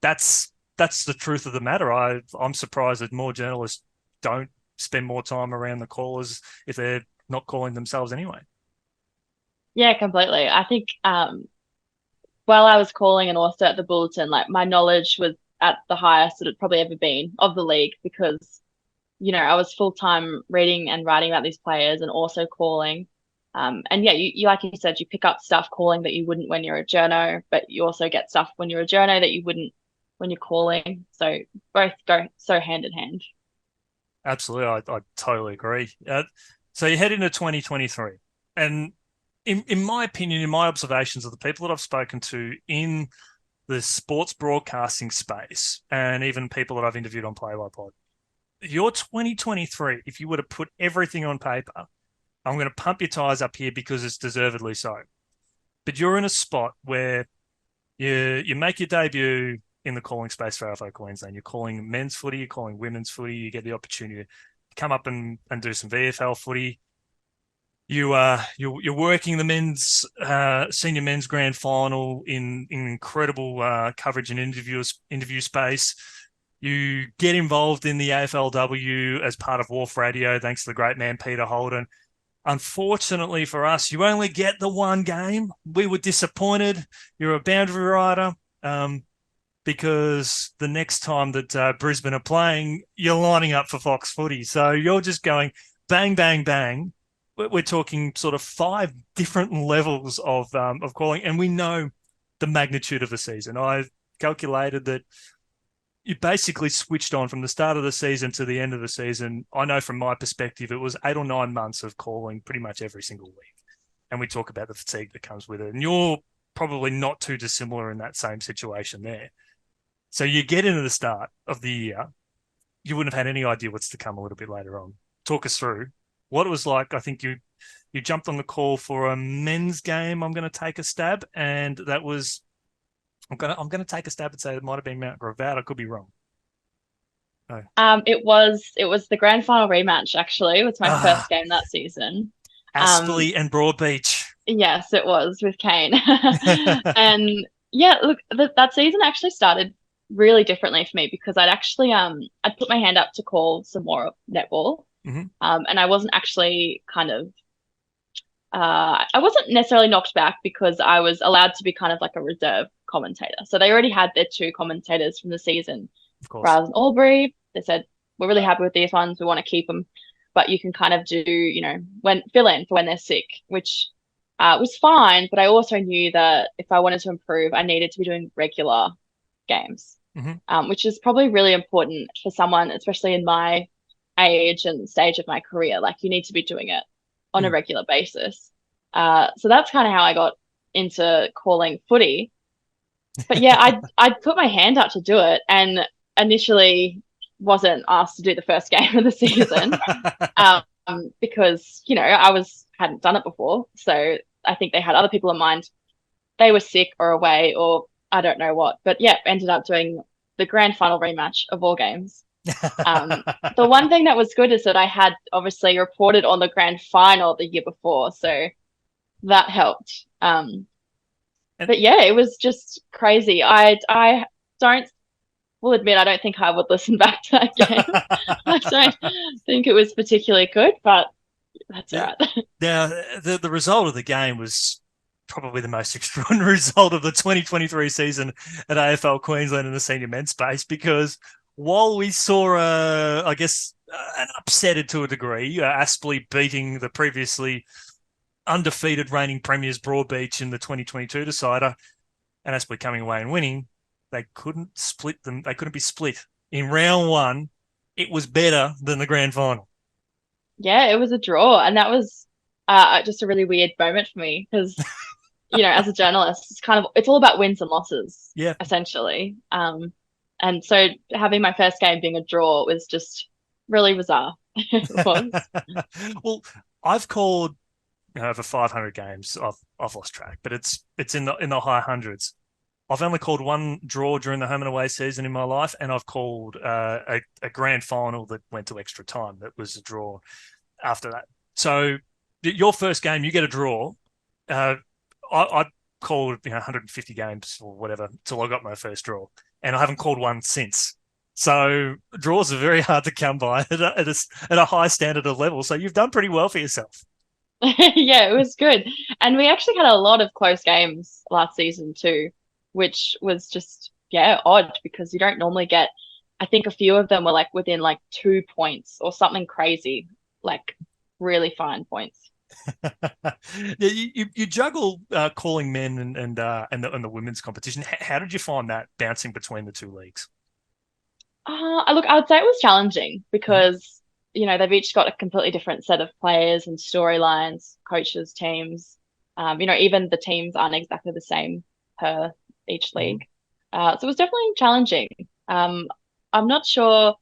[SPEAKER 2] that's the truth of the matter. I'm surprised that more journalists don't spend more time around the callers if they're not calling themselves anyway.
[SPEAKER 1] Yeah, completely. I think while I was calling and also at the Bulletin, like my knowledge was at the highest that it'd probably ever been of the league, because I was full-time reading and writing about these players and also calling. And yeah, you like you said, you pick up stuff calling that you wouldn't when you're a journo, but you also get stuff when you're a journo that you wouldn't when you're calling. So both go so hand in hand.
[SPEAKER 2] Absolutely. I totally agree. So you head into 2023, and in my opinion, in my observations of the people that I've spoken to in the sports broadcasting space, and even people that I've interviewed on Play by Pod, your 2023, if you were to put everything on paper, I'm going to pump your tires up here because it's deservedly so. But you're in a spot where you make your debut in the calling space for AFL Queensland. You're calling men's footy, you're calling women's footy. You get the opportunity to come up and do some VFL footy. You're working the men's senior men's grand final in incredible coverage and interview space. You get involved in the AFLW as part of Wharf Radio, thanks to the great man Peter Holden. Unfortunately for us, you only get the one game. We were disappointed. You're a boundary rider, because the next time that Brisbane are playing, you're lining up for Fox Footy. So you're just going bang, bang, bang. We're talking sort of 5 different levels of calling, and we know the magnitude of the season. I've calculated that you basically switched on from the start of the season to the end of the season. I know from my perspective, it was 8 or 9 months of calling pretty much every single week. And we talk about the fatigue that comes with it. And you're probably not too dissimilar in that same situation there. So you get into the start of the year, you wouldn't have had any idea what's to come a little bit later on. Talk us through what it was like. I think you jumped on the call for a men's game. I'm going to take a stab, and that was I'm going to take a stab and say it might have been Mount Gravatt. I could be wrong.
[SPEAKER 1] No. It was the grand final rematch. Actually, it was my first game that season.
[SPEAKER 2] Aspley and Broadbeach.
[SPEAKER 1] Yes, it was with Kane. And yeah, look, that season actually started really differently for me because I'd actually I'd put my hand up to call some more netball.
[SPEAKER 2] Mm-hmm.
[SPEAKER 1] And I wasn't actually I wasn't necessarily knocked back because I was allowed to be kind of like a reserve commentator. So they already had their 2 commentators from the season.
[SPEAKER 2] Of course.
[SPEAKER 1] Rather than Albury, they said, we're really happy with these ones. We want to keep them. But you can kind of do, fill in for when they're sick, which was fine. But I also knew that if I wanted to improve, I needed to be doing regular games, which is probably really important for someone, especially in my age and stage of my career. Like, you need to be doing it on a regular basis. So that's kind of how I got into calling footy. But yeah, I'd put my hand up to do it, and initially wasn't asked to do the first game of the season because I hadn't done it before. So I think they had other people in mind. They were sick or away or I don't know what. But yeah, ended up doing the grand final rematch of all games. The one thing that was good is that I had obviously reported on the grand final the year before, so that helped. But yeah, it was just crazy. I will admit I don't think I would listen back to that game. I don't think it was particularly good, but that's all right.
[SPEAKER 2] Now, the result of the game was probably the most extraordinary result of the 2023 season at AFL Queensland in the senior men's space, because while we saw, an upset to a degree, Aspley beating the previously undefeated reigning premiers Broadbeach in the 2022 decider, and Aspley coming away and winning, they couldn't split them. They couldn't be split. In round 1, it was better than the grand final.
[SPEAKER 1] Yeah, it was a draw, and that was just a really weird moment for me because, as a journalist, it's all about wins and losses, essentially. And so having my first game being a draw was just really bizarre. It was.
[SPEAKER 2] Well, I've called over 500 games. I've lost track, but it's in the high hundreds. I've only called one draw during the home and away season in my life, and I've called a grand final that went to extra time. That was a draw after that. So your first game, you get a draw. I called 150 games or whatever till I got my first draw, and I haven't called one since. So draws are very hard to come by at a high standard of level. So you've done pretty well for yourself.
[SPEAKER 1] Yeah, it was good. And we actually had a lot of close games last season too, which was just, odd because you don't normally get, I think a few of them were like within like 2 points or something crazy, like really fine points.
[SPEAKER 2] You juggle calling men and the women's competition. How did you find that bouncing between the 2 leagues?
[SPEAKER 1] Look, I would say it was challenging because, they've each got a completely different set of players and storylines, coaches, teams. Even the teams aren't exactly the same per each league. So it was definitely challenging. I'm not sure.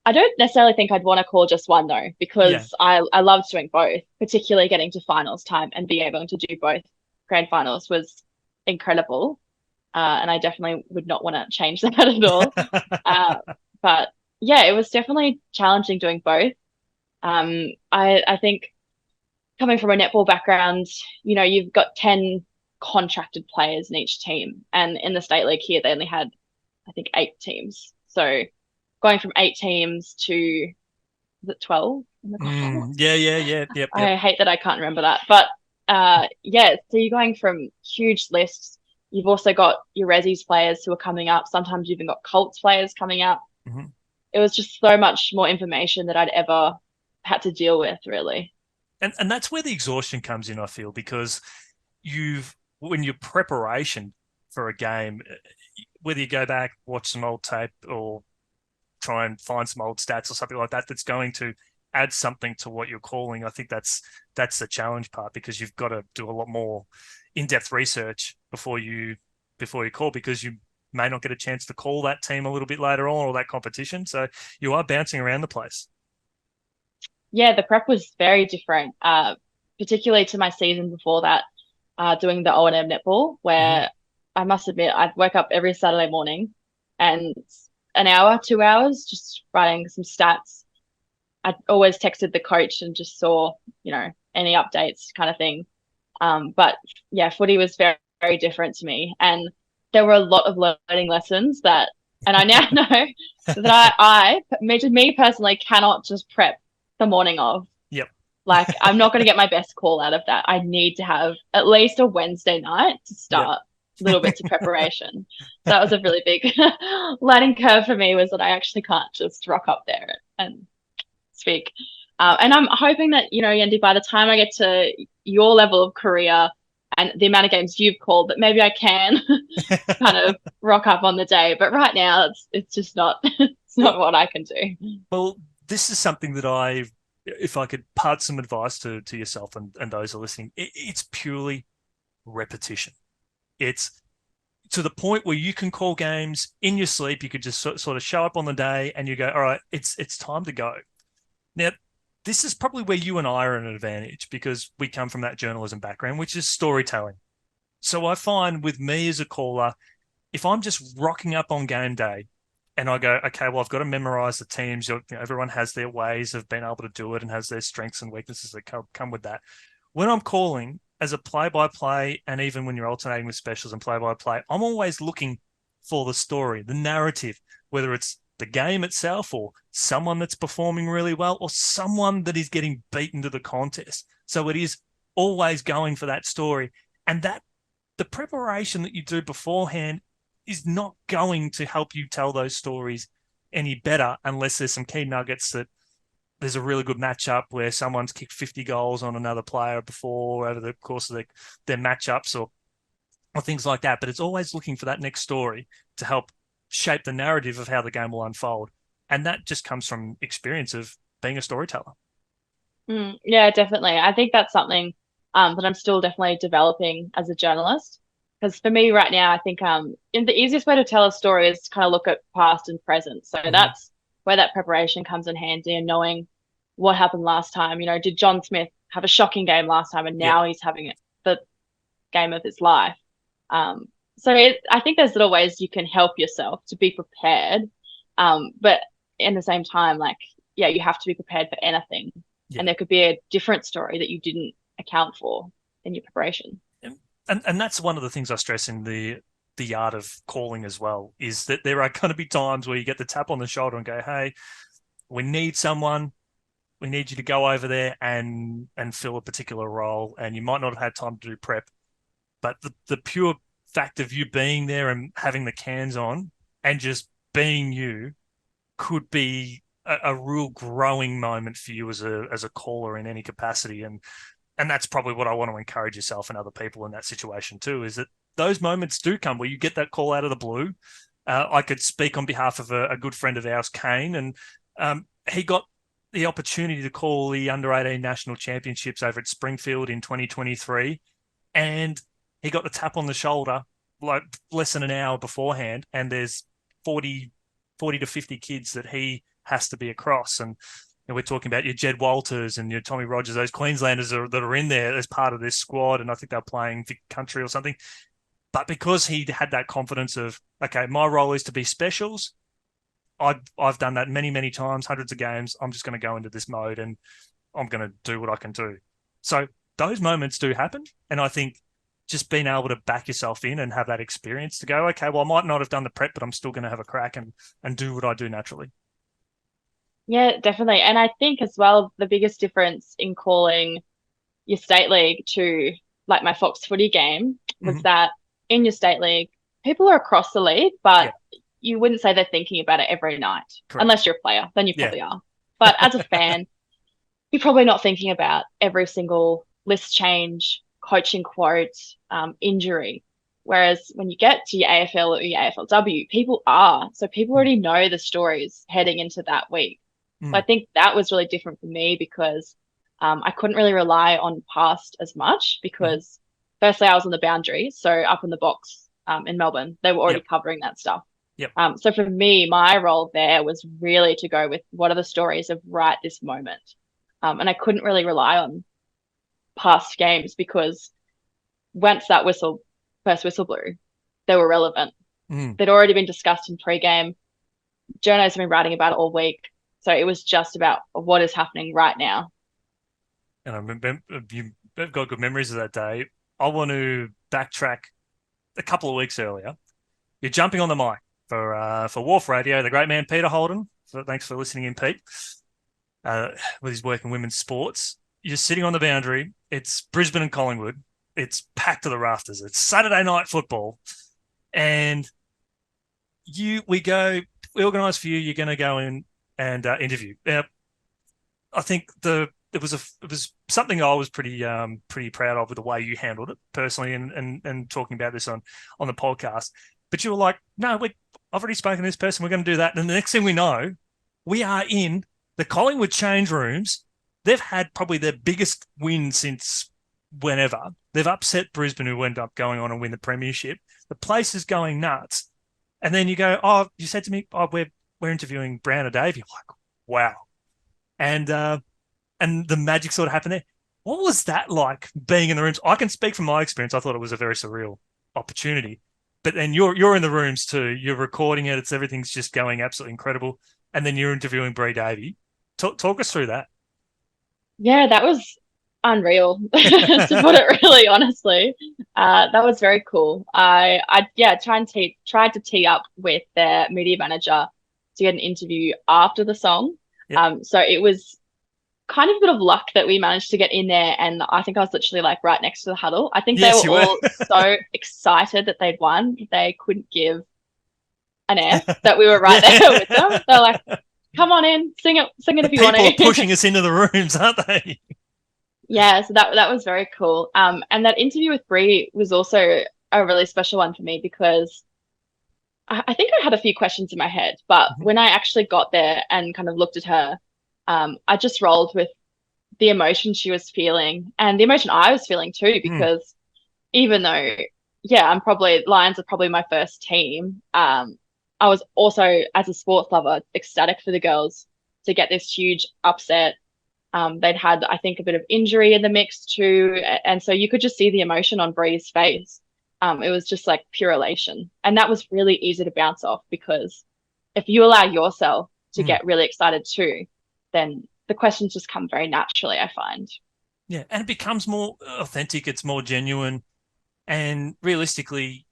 [SPEAKER 1] I don't necessarily think I'd want to call just one though, because I loved doing both, particularly getting to finals time and being able to do both grand finals was incredible. And I definitely would not want to change that at all. But yeah, it was definitely challenging doing both. I think coming from a netball background, you've got 10 contracted players in each team. And in the state league here, they only had, I think, 8 teams. So going from 8 teams to, is it 12? Oh my God.
[SPEAKER 2] Yep.
[SPEAKER 1] I hate that I can't remember that. But so you're going from huge lists. You've also got your Resi's players who are coming up. Sometimes you've even got Colts players coming up.
[SPEAKER 2] Mm-hmm.
[SPEAKER 1] It was just so much more information that I'd ever had to deal with, really.
[SPEAKER 2] And that's where the exhaustion comes in, I feel, because when your preparation for a game, whether you go back, watch some old tape or try and find some old stats or something like that, that's going to add something to what you're calling. I think that's the challenge part, because you've got to do a lot more in-depth research before you call, because you may not get a chance to call that team a little bit later on or that competition. So you are bouncing around the place.
[SPEAKER 1] Yeah, the prep was very different, particularly to my season before that, doing the O&M netball, where I must admit I'd wake up every Saturday morning and an hour, 2 hours, just writing some stats. I always texted the coach and just saw, any updates kind of thing. But yeah, footy was very, very different to me. And there were a lot of learning lessons and I now know that me personally cannot just prep the morning of.
[SPEAKER 2] Yep.
[SPEAKER 1] Like, I'm not going to get my best call out of that. I need to have at least a Wednesday night to start little bits of preparation. So that was a really big learning curve for me, was that I actually can't just rock up there and speak. And I'm hoping that, Yendi, by the time I get to your level of career and the amount of games you've called, that maybe I can kind of rock up on the day. But right now, it's just not, it's not what I can do.
[SPEAKER 2] Well, this is something that if I could part some advice to yourself and those who are listening, it's purely repetition. It's to the point where you can call games in your sleep. You could just sort of show up on the day and you go, all right, it's time to go. Now, this is probably where you and I are at an advantage, because we come from that journalism background, which is storytelling. So I find with me as a caller, if I'm just rocking up on game day and I go, okay, well, I've got to memorize the teams. Everyone has their ways of being able to do it and has their strengths and weaknesses that come with that. When I'm calling as a play-by-play, and even when you're alternating with specials and play-by-play, I'm always looking for the story, the narrative, whether it's the game itself or someone that's performing really well or someone that is getting beaten to the contest. So it is always going for that story. And that the preparation that you do beforehand is not going to help you tell those stories any better unless there's some key nuggets that there's a really good matchup where someone's kicked 50 goals on another player before over the course of their matchups or things like that. But it's always looking for that next story to help shape the narrative of how the game will unfold. And that just comes from experience of being a storyteller.
[SPEAKER 1] Yeah, definitely. I think that's something that I'm still definitely developing as a journalist. Because for me right now, I think the easiest way to tell a story is to kind of look at past and present. So that's where that preparation comes in handy, and knowing what happened last time. Did John Smith have a shocking game last time and now he's having the game of his life? So I think there's little ways you can help yourself to be prepared. But in the same time, you have to be prepared for anything. Yeah. And there could be a different story that you didn't account for in your preparation.
[SPEAKER 2] And that's one of the things I stress in the art of calling as well, is that there are going to be times where you get the tap on the shoulder and go, hey, we need someone. We need you to go over there and fill a particular role. And you might not have had time to do prep. But the pure fact of you being there and having the cans on and just being you could be a real growing moment for you as a caller in any capacity. And that's probably what I want to encourage yourself and other people in that situation too, is that those moments do come where you get that call out of the blue. I could speak on behalf of a good friend of ours, Kane, and he got the opportunity to call the under-18 national championships over at Springfield in 2023. And he got the tap on the shoulder like less than an hour beforehand. And there's 40 to 50 kids that he has to be across. And we're talking about your Jed Walters and your Tommy Rogers, those Queenslanders that are in there as part of this squad. And I think they're playing Vic Country or something. But because he had that confidence of, okay, my role is to be specials. I've done that many, many times, hundreds of games. I'm just going to go into this mode and I'm going to do what I can do. So those moments do happen. And I think just being able to back yourself in and have that experience to go, okay, well, I might not have done the prep, but I'm still going to have a crack and do what I do naturally.
[SPEAKER 1] Yeah, definitely. And I think as well, the biggest difference in calling your state league to like my Fox Footy game was that in your state league, people are across the league, but
[SPEAKER 2] Yeah,
[SPEAKER 1] you wouldn't say they're thinking about it every night,
[SPEAKER 2] correct.
[SPEAKER 1] unless you're a player, then you
[SPEAKER 2] Yeah.
[SPEAKER 1] probably are. But as a fan, you're probably not thinking about every single list change, coaching quote, injury. Whereas when you get to your AFL or your AFLW, people are. So people already know the stories heading into that week. So I think that was really different for me because I couldn't really rely on past as much because firstly I was on the boundary, so up in the box in Melbourne, they were already covering that stuff.
[SPEAKER 2] Yep.
[SPEAKER 1] So for me, my role there was really to go with what are the stories of right this moment. And I couldn't really rely on past games because once that first whistle blew, they were relevant. They'd already been discussed in pre-game. Journos have been writing about it all week. So it was just about what is happening right now.
[SPEAKER 2] And I remember you've got good memories of that day. I want to backtrack a couple of weeks earlier. You're jumping on the mic for Wharf Radio, the great man Peter Holden. So thanks for listening in, Pete. With his work in women's sports. You're sitting on the boundary. It's Brisbane and Collingwood. It's packed to the rafters. It's Saturday night football. And we organise for you. You're going to go in and interview. Now, I think it was something I was pretty proud of with the way you handled it personally and talking about this on the podcast. But you were like, no, I've already spoken to this person. We're going to do that. And the next thing we know, we are in the Collingwood change rooms. They've had probably their biggest win since whenever. They've upset Brisbane, who ended up going on and win the premiership. The place is going nuts. And then you go, oh, you said to me, oh, we're interviewing Hannah Davies. I'm like, wow. And the magic sort of happened there. What was that like being in the rooms? I can speak from my experience. I thought it was a very surreal opportunity. But then you're in the rooms too. You're recording it. Everything's just going absolutely incredible. And then you're interviewing Brie Davey. Talk us through that.
[SPEAKER 1] Yeah, that was unreal to put it really honestly. That was very cool. I tried to tee up with their media manager to get an interview after the song.
[SPEAKER 2] Yep.
[SPEAKER 1] So it was kind of a bit of luck that we managed to get in there, and I think I was literally like right next to the huddle. I think they were all so excited that they'd won, they couldn't give an F that we were right there with them. They're like, come on in, sing it if you want to.
[SPEAKER 2] People are pushing us into the rooms, aren't they?
[SPEAKER 1] Yeah, so that was very cool. And that interview with Brie was also a really special one for me because I think I had a few questions in my head, but when I actually got there and kind of looked at her, I just rolled with the emotion she was feeling and the emotion I was feeling too, because even though, Lions are probably my first team, I was also, as a sports lover, ecstatic for the girls to get this huge upset. They'd had, I think, a bit of injury in the mix too. And so you could just see the emotion on Bree's face. It was just like pure elation. And that was really easy to bounce off because if you allow yourself to get really excited too, then the questions just come very naturally, I find.
[SPEAKER 2] Yeah, and it becomes more authentic. It's more genuine. And realistically,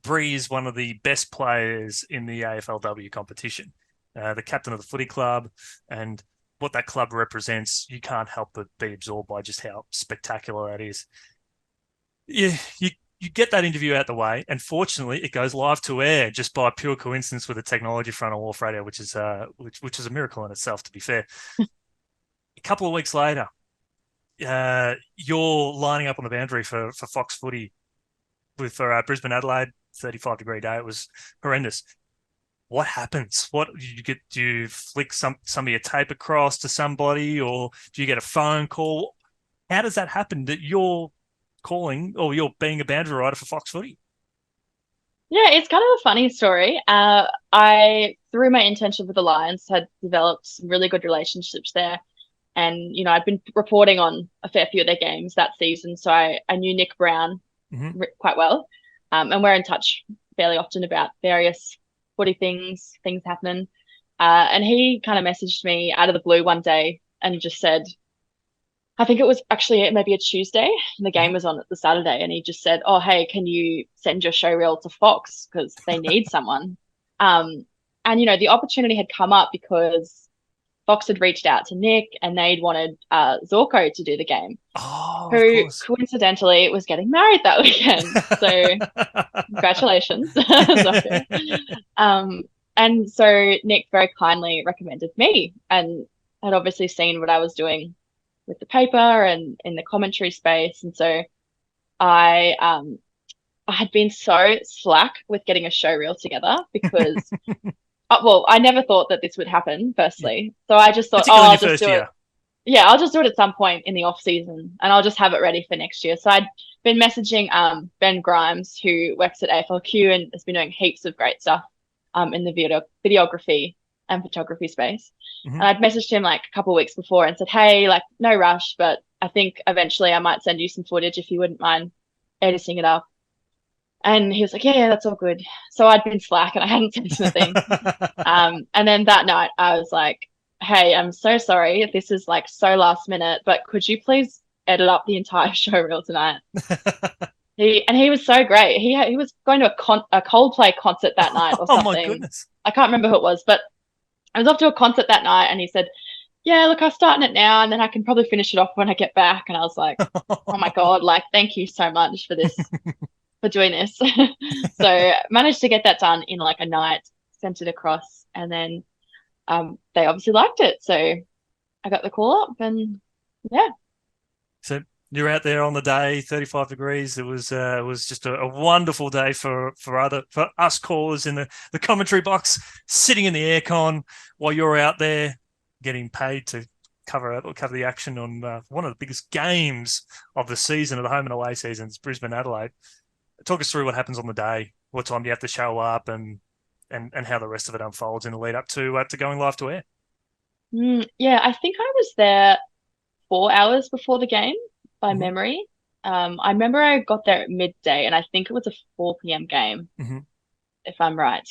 [SPEAKER 2] Bree is one of the best players in the AFLW competition, the captain of the footy club, and what that club represents. You can't help but be absorbed by just how spectacular that is. Yeah, you get that interview out the way, and fortunately, it goes live to air just by pure coincidence with the technology front of Wharf Radio, which is a miracle in itself, to be fair. A couple of weeks later, you're lining up on the boundary for Fox Footy for Brisbane Adelaide, 35-degree day. It was horrendous. What happens? What do you flick some of your tape across to somebody, or do you get a phone call? How does that happen that you're calling or you're being a boundary rider for Fox Footy?
[SPEAKER 1] Yeah, it's kind of a funny story. I, through my internship with the Lions, had developed some really good relationships there. And, I'd been reporting on a fair few of their games that season. So I knew Nick Brown quite well. And we're in touch fairly often about various footy things happening. And he kind of messaged me out of the blue one day and just said, I think it was actually maybe a Tuesday, and the game was on the Saturday, and he just said, "Oh, hey, can you send your show reel to Fox because they need someone?" Um, and the opportunity had come up because Fox had reached out to Nick, and they'd wanted Zorko to do the game,
[SPEAKER 2] Oh, of
[SPEAKER 1] who
[SPEAKER 2] course.
[SPEAKER 1] coincidentally was getting married that weekend. So congratulations, Zorko. Um, and so Nick very kindly recommended me, and had obviously seen what I was doing with the paper and in the commentary space. And so I had been so slack with getting a show reel together because well, I never thought that this would happen,
[SPEAKER 2] Yeah.
[SPEAKER 1] firstly. So I just thought, oh,
[SPEAKER 2] Particularly in
[SPEAKER 1] I'll
[SPEAKER 2] your
[SPEAKER 1] just
[SPEAKER 2] first
[SPEAKER 1] do it.
[SPEAKER 2] year.
[SPEAKER 1] Yeah, I'll just do it at some point in the off season and I'll just have it ready for next year. So I'd been messaging Ben Grimes, who works at AFLQ and has been doing heaps of great stuff in the videography and photography space.
[SPEAKER 2] Mm-hmm.
[SPEAKER 1] And I'd messaged him like a couple of weeks before and said, hey, like no rush, but I think eventually I might send you some footage if you wouldn't mind editing it up. And he was like, yeah, that's all good. So I'd been slack and I hadn't sent him a thing. And then that night I was like, hey, I'm so sorry. This is like so last minute, but could you please edit up the entire show reel tonight? He was so great. He was going to a Coldplay concert that night or
[SPEAKER 2] Oh
[SPEAKER 1] something.
[SPEAKER 2] my goodness.
[SPEAKER 1] I can't remember who it was, but I was off to a concert that night and he said, yeah, look, I'm starting it now and then I can probably finish it off when I get back. And I was like, oh my God, like, thank you so much for this, for doing this. So managed to get that done in like a night, sent it across, and then they obviously liked it. So I got the call up and yeah.
[SPEAKER 2] So you're out there on the day, 35 degrees. It was just a wonderful day for us callers in the commentary box, sitting in the aircon while you're out there getting paid to cover the action on one of the biggest games of the season, of the home and away seasons, Brisbane Adelaide. Talk us through what happens on the day. What time do you have to show up, and how the rest of it unfolds in the lead up to going live to air.
[SPEAKER 1] Yeah, I think I was there 4 hours before the game by
[SPEAKER 2] Mm-hmm.
[SPEAKER 1] memory. I remember I got there at midday, and I think it was a 4 p.m. game,
[SPEAKER 2] Mm-hmm.
[SPEAKER 1] if I'm right.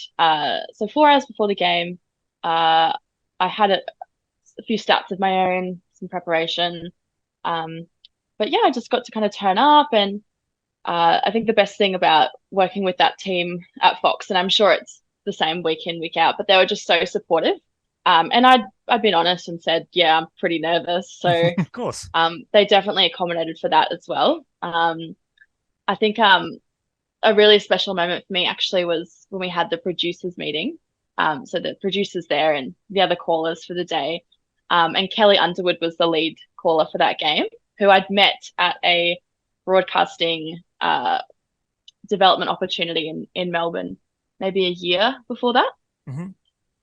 [SPEAKER 1] So 4 hours before the game, I had a few stats of my own, some preparation. But yeah, I just got to kind of turn up, and I think the best thing about working with that team at Fox, and I'm sure it's the same week in, week out, but they were just so supportive. And I'd been honest and said, yeah, I'm pretty nervous. So
[SPEAKER 2] Of course.
[SPEAKER 1] they definitely accommodated for that as well. I think a really special moment for me actually was when we had the producers meeting. So the producers there and the other callers for the day. And Kelly Underwood was the lead caller for that game, who I'd met at a broadcasting development opportunity in Melbourne, maybe a year before that.
[SPEAKER 2] Mm-hmm.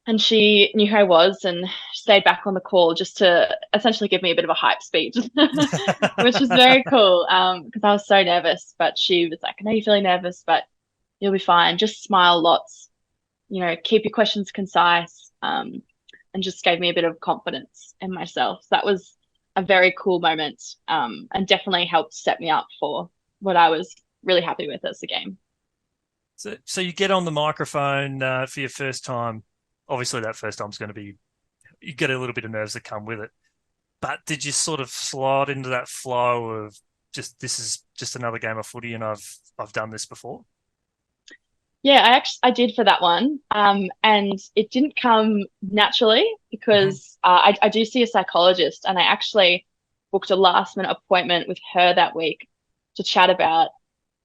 [SPEAKER 1] And she knew who I was and stayed back on the call just to essentially give me a bit of a hype speech, which was very cool because I was so nervous. But she was like, I know you're feeling nervous, but you'll be fine. Just smile lots, keep your questions concise, and just gave me a bit of confidence in myself. So that was a very cool moment and definitely helped set me up for what I was really happy with as a game.
[SPEAKER 2] So you get on the microphone for your first time. Obviously, that first time's going to be, you get a little bit of nerves that come with it. But did you sort of slide into that flow of this is just another game of footy and I've done this before?
[SPEAKER 1] Yeah, I did for that one. And it didn't come naturally because I do see a psychologist, and I actually booked a last minute appointment with her that week to chat about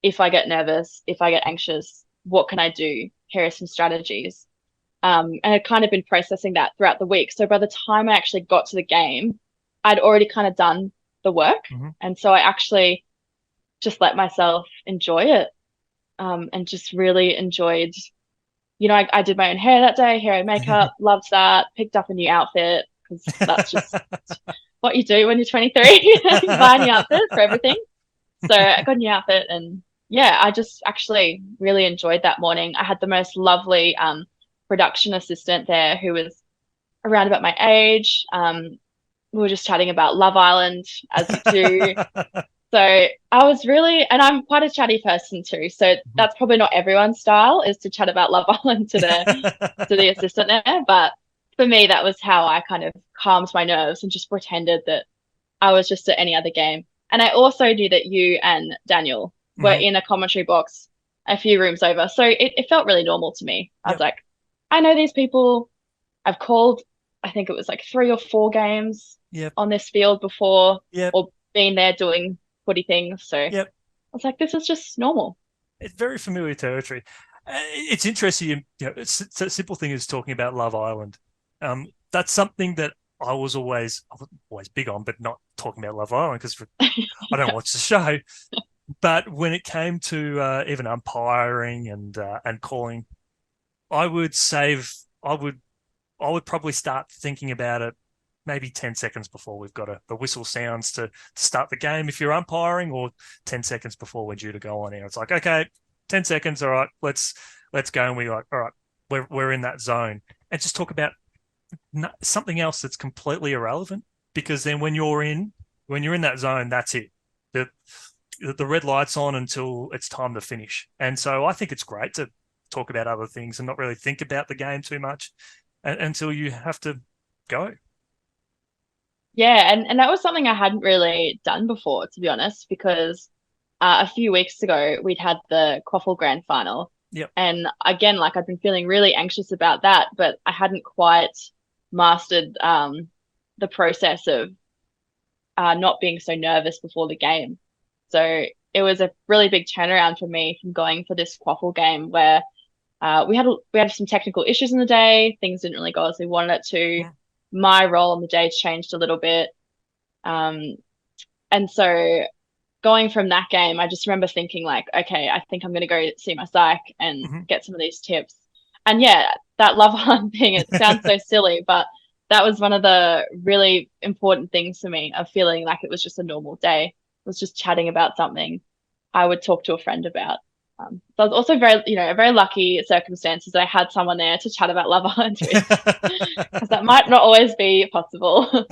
[SPEAKER 1] if I get nervous, if I get anxious, what can I do? Here are some strategies. And I'd kind of been processing that throughout the week. So by the time I actually got to the game, I'd already kind of done the work.
[SPEAKER 2] Mm-hmm.
[SPEAKER 1] And so I actually just let myself enjoy it. And just really enjoyed, I did my own hair that day, hair and makeup, loved that, picked up a new outfit because that's just what you do when you're 23. You buy a new outfit for everything. So I got a new outfit, and yeah, I just actually really enjoyed that morning. I had the most lovely production assistant there who was around about my age. We were just chatting about Love Island, as you do. So I was really, and I'm quite a chatty person too. So that's probably not everyone's style, is to chat about Love Island to the assistant there. But for me, that was how I kind of calmed my nerves and just pretended that I was just at any other game. And I also knew that you and Daniel were
[SPEAKER 2] Mm-hmm.
[SPEAKER 1] in a commentary box a few rooms over. So it felt really normal to me. I was
[SPEAKER 2] Yep.
[SPEAKER 1] like, I know these people. I've called, I think it was like 3 or 4 games
[SPEAKER 2] Yep.
[SPEAKER 1] on this field before,
[SPEAKER 2] Yep.
[SPEAKER 1] or been there doing footy things. So I
[SPEAKER 2] Yep.
[SPEAKER 1] was like, this is just normal.
[SPEAKER 2] It's very familiar territory. It's interesting. It's a simple thing is talking about Love Island. That's something that I was always big on, but not talking about Love Island because I don't
[SPEAKER 1] Yeah.
[SPEAKER 2] watch the show. But when it came to even umpiring and calling, I would save. I would probably start thinking about it maybe 10 seconds before we've got the whistle sounds to start the game if you're umpiring, or 10 seconds before we're due to go on air. It's like, okay, 10 seconds, all right, let's go. And we're like, all right, we're in that zone. And just talk about something else that's completely irrelevant, because then when you're in that zone, that's it. The red light's on until it's time to finish. And so I think it's great to talk about other things and not really think about the game too much until you have to go.
[SPEAKER 1] Yeah, and that was something I hadn't really done before, to be honest, because a few weeks ago we'd had the Quaffle Grand Final,
[SPEAKER 2] Yep.
[SPEAKER 1] and again, like I'd been feeling really anxious about that, but I hadn't quite mastered the process of not being so nervous before the game. So it was a really big turnaround for me from going for this Quaffle game where we had some technical issues in the day. Things didn't really go as we wanted it to.
[SPEAKER 2] Mm.
[SPEAKER 1] My role on the day changed a little bit. Um, and so going from that game, I just remember thinking like, okay, I think I'm going to go see my psych and
[SPEAKER 2] Mm-hmm.
[SPEAKER 1] get some of these tips. And yeah, that Love Island thing, it sounds so silly, but that was one of the really important things for me of feeling like it was just a normal day. It was just chatting about something I would talk to a friend about. So I was also very, very lucky circumstances that I had someone there to chat about Love Island with, because that might not always be possible.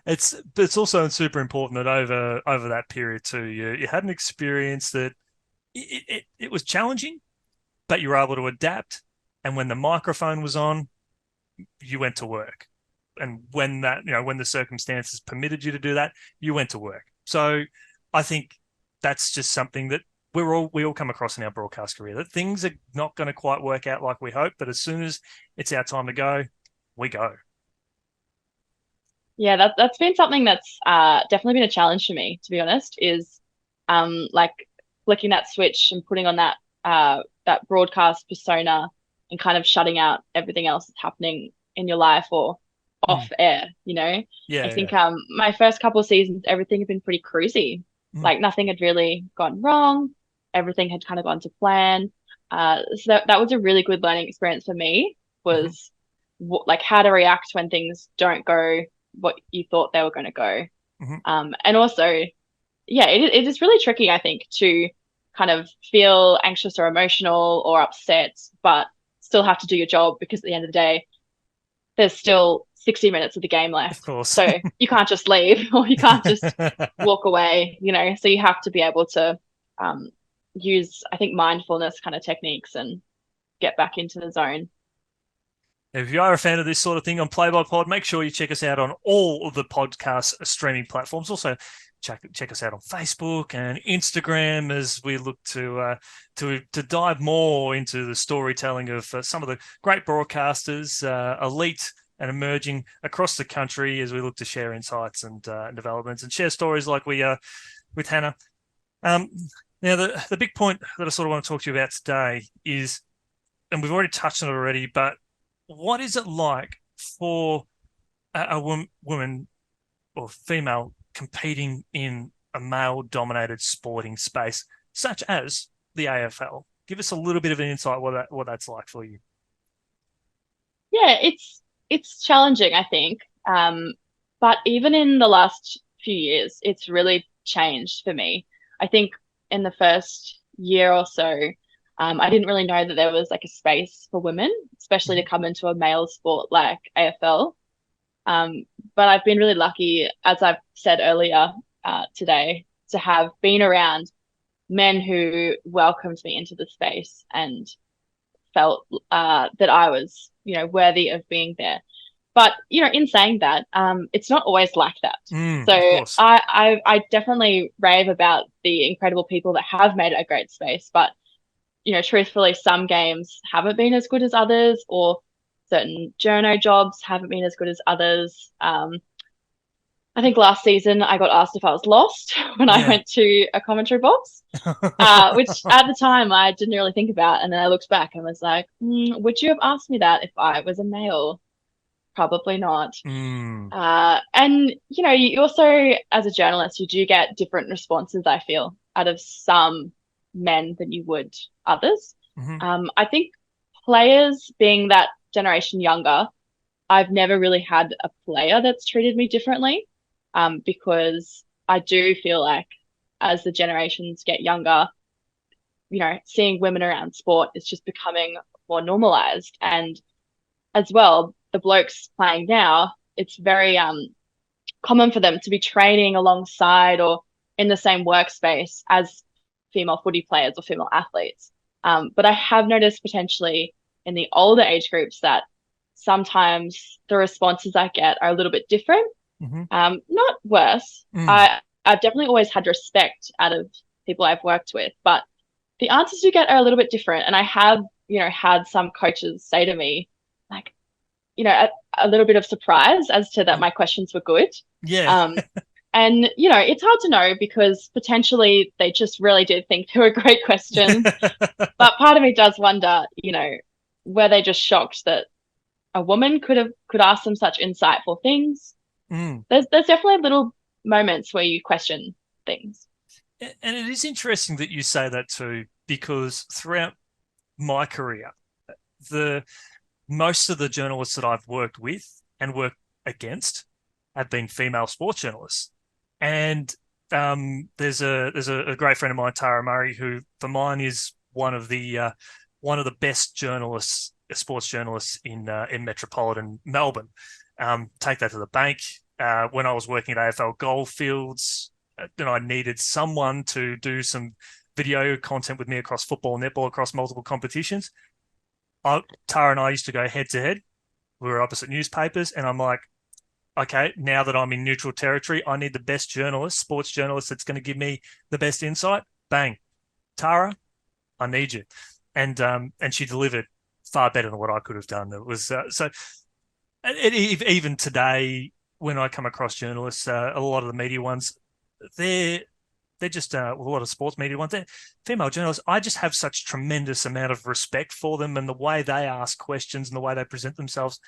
[SPEAKER 2] It's also super important that over that period too, you had an experience that it was challenging, but you were able to adapt. And when the microphone was on, you went to work. And when when the circumstances permitted you to do that, you went to work. So I think that's just something that we all come across in our broadcast career, that things are not going to quite work out like we hope, but as soon as it's our time to go, we go.
[SPEAKER 1] Yeah, that's been something that's definitely been a challenge for me, to be honest, is like flicking that switch and putting on that broadcast persona and kind of shutting out everything else that's happening in your life or
[SPEAKER 2] Mm.
[SPEAKER 1] off air. I
[SPEAKER 2] Yeah,
[SPEAKER 1] think
[SPEAKER 2] yeah.
[SPEAKER 1] my first couple of seasons, everything had been pretty cruisy.
[SPEAKER 2] Mm.
[SPEAKER 1] Like nothing had really gone wrong. Everything had kind of gone to plan. So that was a really good learning experience for me,
[SPEAKER 2] Mm-hmm.
[SPEAKER 1] was like how to react when things don't go what you thought they were going to go.
[SPEAKER 2] Mm-hmm.
[SPEAKER 1] And also, yeah, it is really tricky, I think, to kind of feel anxious or emotional or upset, but still have to do your job, because at the end of the day, there's still 60 minutes of the game
[SPEAKER 2] Of
[SPEAKER 1] left.
[SPEAKER 2] course.
[SPEAKER 1] So you can't just leave or you can't just walk away. So you have to be able to um, use, I think, mindfulness kind of techniques and get back into the zone.
[SPEAKER 2] If you are a fan of this sort of thing on Play by Pod, make sure you check us out on all of the podcast streaming platforms. Also, check us out on Facebook and Instagram as we look to dive more into the storytelling of some of the great broadcasters, elite and emerging across the country, as we look to share insights and developments and share stories like we are with Hannah. Now, the big point that I sort of want to talk to you about today is, and we've already touched on it already, but what is it like for a woman or female competing in a male-dominated sporting space, such as the AFL? Give us a little bit of an insight what that's like for you.
[SPEAKER 1] Yeah, it's challenging, I think. But even in the last few years, it's really changed for me. I think in the first year or so, I didn't really know that there was like a space for women, especially to come into a male sport like AFL. Um, but I've been really lucky, as I've said earlier today, to have been around men who welcomed me into the space and felt that I was, worthy of being there. But in saying that, it's not always like that. So
[SPEAKER 2] Of course.
[SPEAKER 1] I definitely rave about the incredible people that have made it a great space. But truthfully, some games haven't been as good as others, or certain journo jobs haven't been as good as others. I think last season I got asked if I was lost when I went to a commentary box, which at the time I didn't really think about. And then I looked back and was like, would you have asked me that if I was a male? Probably not. And you also, as a journalist, you do get different responses, I feel, out of some men than you would others. I think players, being that generation younger, I've never really had a player that's treated me differently, because I do feel like as the generations get younger, seeing women around sport is just becoming more normalized. And as well, the blokes playing now, it's very common for them to be training alongside or in the same workspace as female footy players or female athletes. But I have noticed potentially in the older age groups that sometimes the responses I get are a little bit different. Not worse. I've definitely always had respect out of people I've worked with, but the answers you get are a little bit different. And I have, had some coaches say to me, like, a little bit of surprise as to that my questions were good.
[SPEAKER 2] Yeah.
[SPEAKER 1] And, it's hard to know because potentially they just really did think they were great questions. But part of me does wonder, were they just shocked that a woman could ask them such insightful things? There's definitely little moments where you question things.
[SPEAKER 2] And it is interesting that you say that too, because throughout my career, most of the journalists that I've worked with and worked against have been female sports journalists. And there's a great friend of mine, Tara Murray, who for mine is one of the best journalists, sports journalists in metropolitan Melbourne. Take that to the bank. When I was working at AFL Goldfields, then I needed someone to do some video content with me across football and netball across multiple competitions. Tara and I used to go head to head. We were opposite newspapers, and I'm like, okay, now that I'm in neutral territory, I need the best journalist, sports journalist that's going to give me the best insight. Bang, Tara, I need you, and she delivered far better than what I could have done. It was even today when I come across journalists, a lot of the media ones, they're just a lot of sports media ones. They're female journalists. I just have such tremendous amount of respect for them and the way they ask questions and the way they present themselves.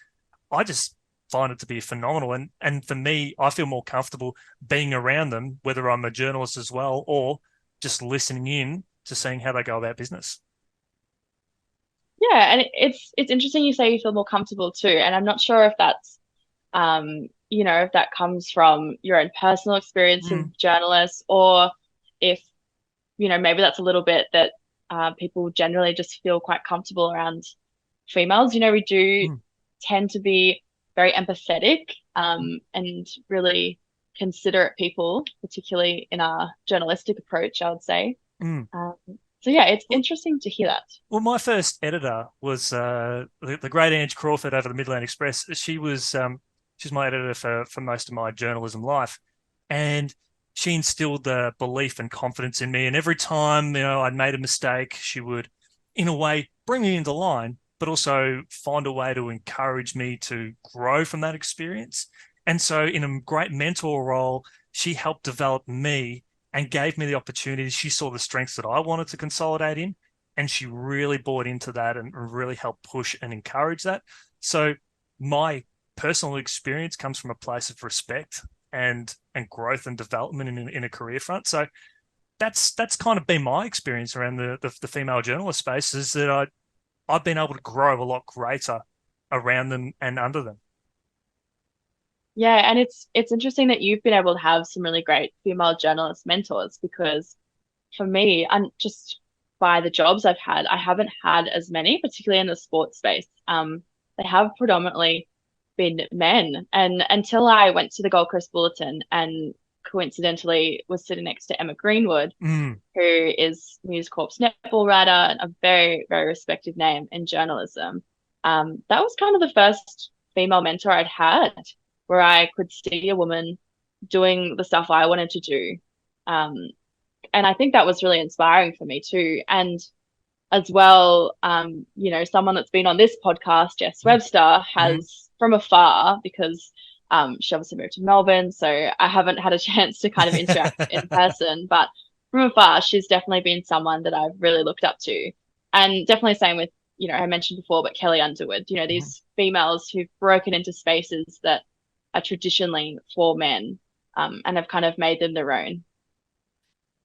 [SPEAKER 2] I just find it to be phenomenal. And for me, I feel more comfortable being around them, whether I'm a journalist as well or just listening in to seeing how they go about business.
[SPEAKER 1] Yeah, and it's interesting you say you feel more comfortable too. And I'm not sure if that's if that comes from your own personal experience as journalists, or if, maybe that's a little bit that people generally just feel quite comfortable around females. We do tend to be very empathetic and really considerate people, particularly in our journalistic approach, I would say. So yeah, it's interesting to hear that.
[SPEAKER 2] Well, my first editor was the great Ange Crawford over the Midland Express. She's my editor for most of my journalism life, and she instilled the belief and confidence in me. And every time I'd made a mistake, she would, in a way, bring me into line, but also find a way to encourage me to grow from that experience. And so, in a great mentor role, she helped develop me and gave me the opportunity. She saw the strengths that I wanted to consolidate in, and she really bought into that and really helped push and encourage that. So my personal experience comes from a place of respect and growth and development in a career front. So that's kind of been my experience around the female journalist space, is that I've been able to grow a lot greater around them and under them.
[SPEAKER 1] Yeah, and it's interesting that you've been able to have some really great female journalist mentors, because for me, and just by the jobs I've had, I haven't had as many, particularly in the sports space. They have predominantly been men. And until I went to the Gold Coast Bulletin and coincidentally was sitting next to Emma Greenwood, who is News Corp's netball writer and a very, very respected name in journalism. That was kind of the first female mentor I'd had where I could see a woman doing the stuff I wanted to do. Um, and I think that was really inspiring for me too. And as well, someone that's been on this podcast, Jess Webster, has from afar, because she obviously moved to Melbourne, so I haven't had a chance to kind of interact in person, but from afar, she's definitely been someone that I've really looked up to. And definitely same with, I mentioned before, but Kelly Underwood, these females who've broken into spaces that are traditionally for men, and have kind of made them their own.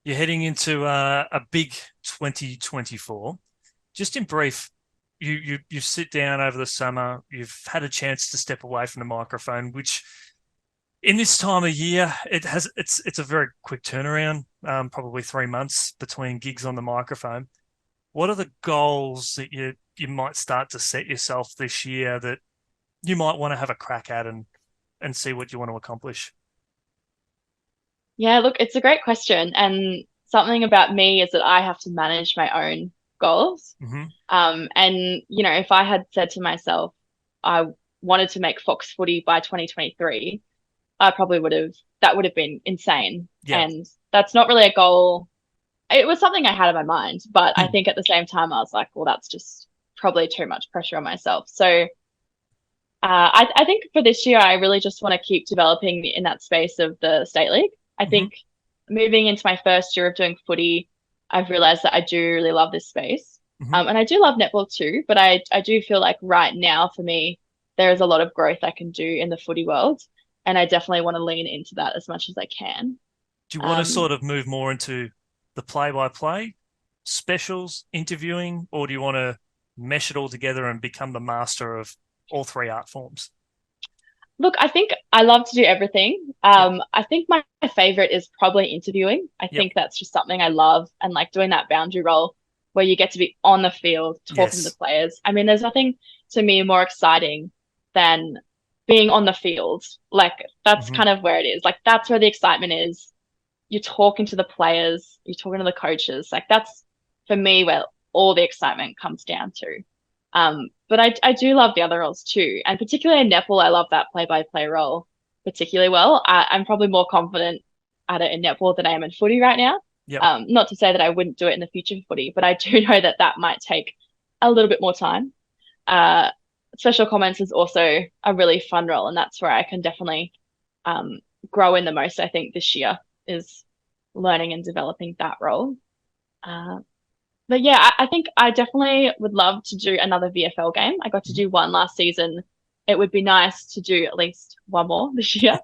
[SPEAKER 2] You're heading into a big 2024. Just in brief, you sit down over the summer. You've had a chance to step away from the microphone, which in this time of year, it's a very quick turnaround. Probably 3 months between gigs on the microphone. What are the goals that you might start to set yourself this year that you might want to have a crack at and see what you want to accomplish?
[SPEAKER 1] Yeah, look, it's a great question. And something about me is that I have to manage my own goals. And, if I had said to myself, I wanted to make Fox Footy by 2023, I probably that would have been insane.
[SPEAKER 2] Yeah.
[SPEAKER 1] And that's not really a goal. It was something I had in my mind, but I think at the same time, I was like, well, that's just probably too much pressure on myself. So I think for this year, I really just want to keep developing in that space of the state league. I think moving into my first year of doing footy, I've realized that I do really love this space. And I do love netball too, but I do feel like right now for me, there is a lot of growth I can do in the footy world. And I definitely want to lean into that as much as I can.
[SPEAKER 2] Do you want to sort of move more into the play-by-play, specials, interviewing, or do you want to mesh it all together and become the master of all three art forms?
[SPEAKER 1] Look, I think I love to do everything. I think my favorite is probably interviewing. I think that's just something I love, and like doing that boundary role where you get to be on the field talking to the players. I mean, there's nothing to me more exciting than being on the field. Like that's kind of where it is. Like that's where the excitement is. You're talking to the players, you're talking to the coaches. Like that's for me where all the excitement comes down to. But I do love the other roles too. And particularly in netball, I love that play-by-play role particularly well. I'm probably more confident at it in netball than I am in footy right now. Not to say that I wouldn't do it in the future for footy, but I do know that might take a little bit more time. Special comments is also a really fun role, and that's where I can definitely grow in the most, I think, this year is learning and developing that role. But yeah, I think I definitely would love to do another VFL game. I got to do one last season. It would be nice to do at least one more this year.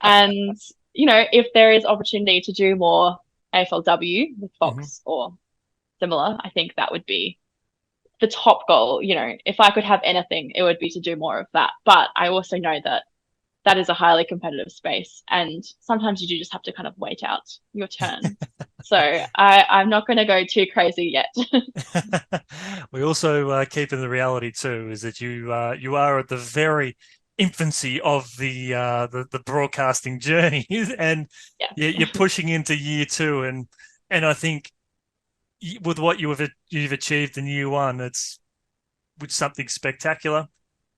[SPEAKER 1] And, if there is opportunity to do more AFLW with Fox or similar, I think that would be the top goal. If I could have anything, it would be to do more of that. But I also know that is a highly competitive space, and sometimes you do just have to kind of wait out your turn. So I'm not going to go too crazy yet.
[SPEAKER 2] We also keep in the reality too is that you are at the very infancy of the broadcasting journey, and you're pushing into year 2, and I think with what you've achieved in year 1, it's with something spectacular.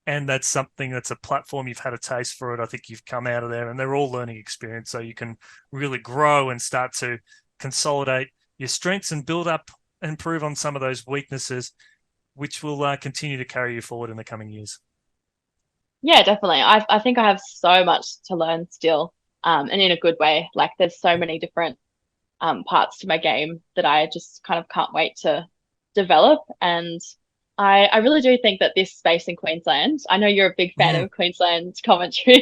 [SPEAKER 2] And that's something that's a platform. You've had a taste for it. I think you've come out of there, and they're all learning experience. So you can really grow and start to consolidate your strengths and build up and improve on some of those weaknesses, which will continue to carry you forward in the coming years.
[SPEAKER 1] Yeah, definitely. I think I have so much to learn still, and in a good way. Like there's so many different parts to my game that I just kind of can't wait to develop. And I really do think that this space in Queensland, I know you're a big fan of Queensland commentary,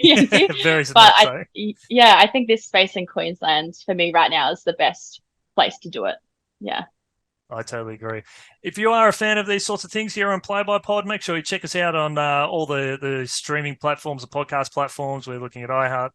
[SPEAKER 2] Very
[SPEAKER 1] but
[SPEAKER 2] so.
[SPEAKER 1] I think this space in Queensland for me right now is the best place to do it. Yeah.
[SPEAKER 2] I totally agree. If you are a fan of these sorts of things here on Play by Pod, make sure you check us out on all the streaming platforms, the podcast platforms. We're looking at iHeart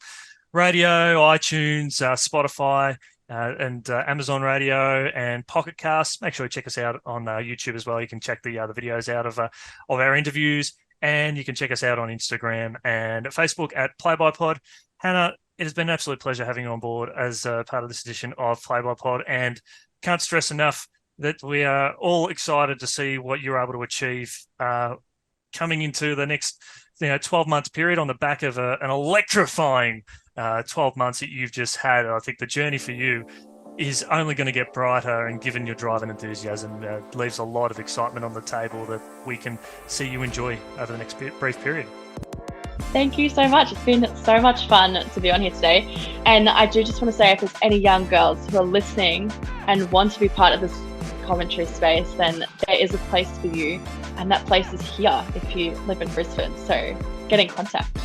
[SPEAKER 2] Radio, iTunes, Spotify, and Amazon Radio and Pocket Casts. Make sure you check us out on YouTube as well. You can check the videos out of our interviews, and you can check us out on Instagram and Facebook at Play by Pod. Hannah, it has been an absolute pleasure having you on board as part of this edition of Play by Pod, and can't stress enough that we are all excited to see what you're able to achieve coming into the next 12 months period on the back of an electrifying 12 months that you've just had. I think the journey for you is only going to get brighter, and given your drive and enthusiasm, leaves a lot of excitement on the table that we can see you enjoy over the next brief period.
[SPEAKER 1] Thank you so much. It's been so much fun to be on here today. And I do just want to say, if there's any young girls who are listening and want to be part of this commentary space, then there is a place for you. And that place is here if you live in Brisbane. So get in contact.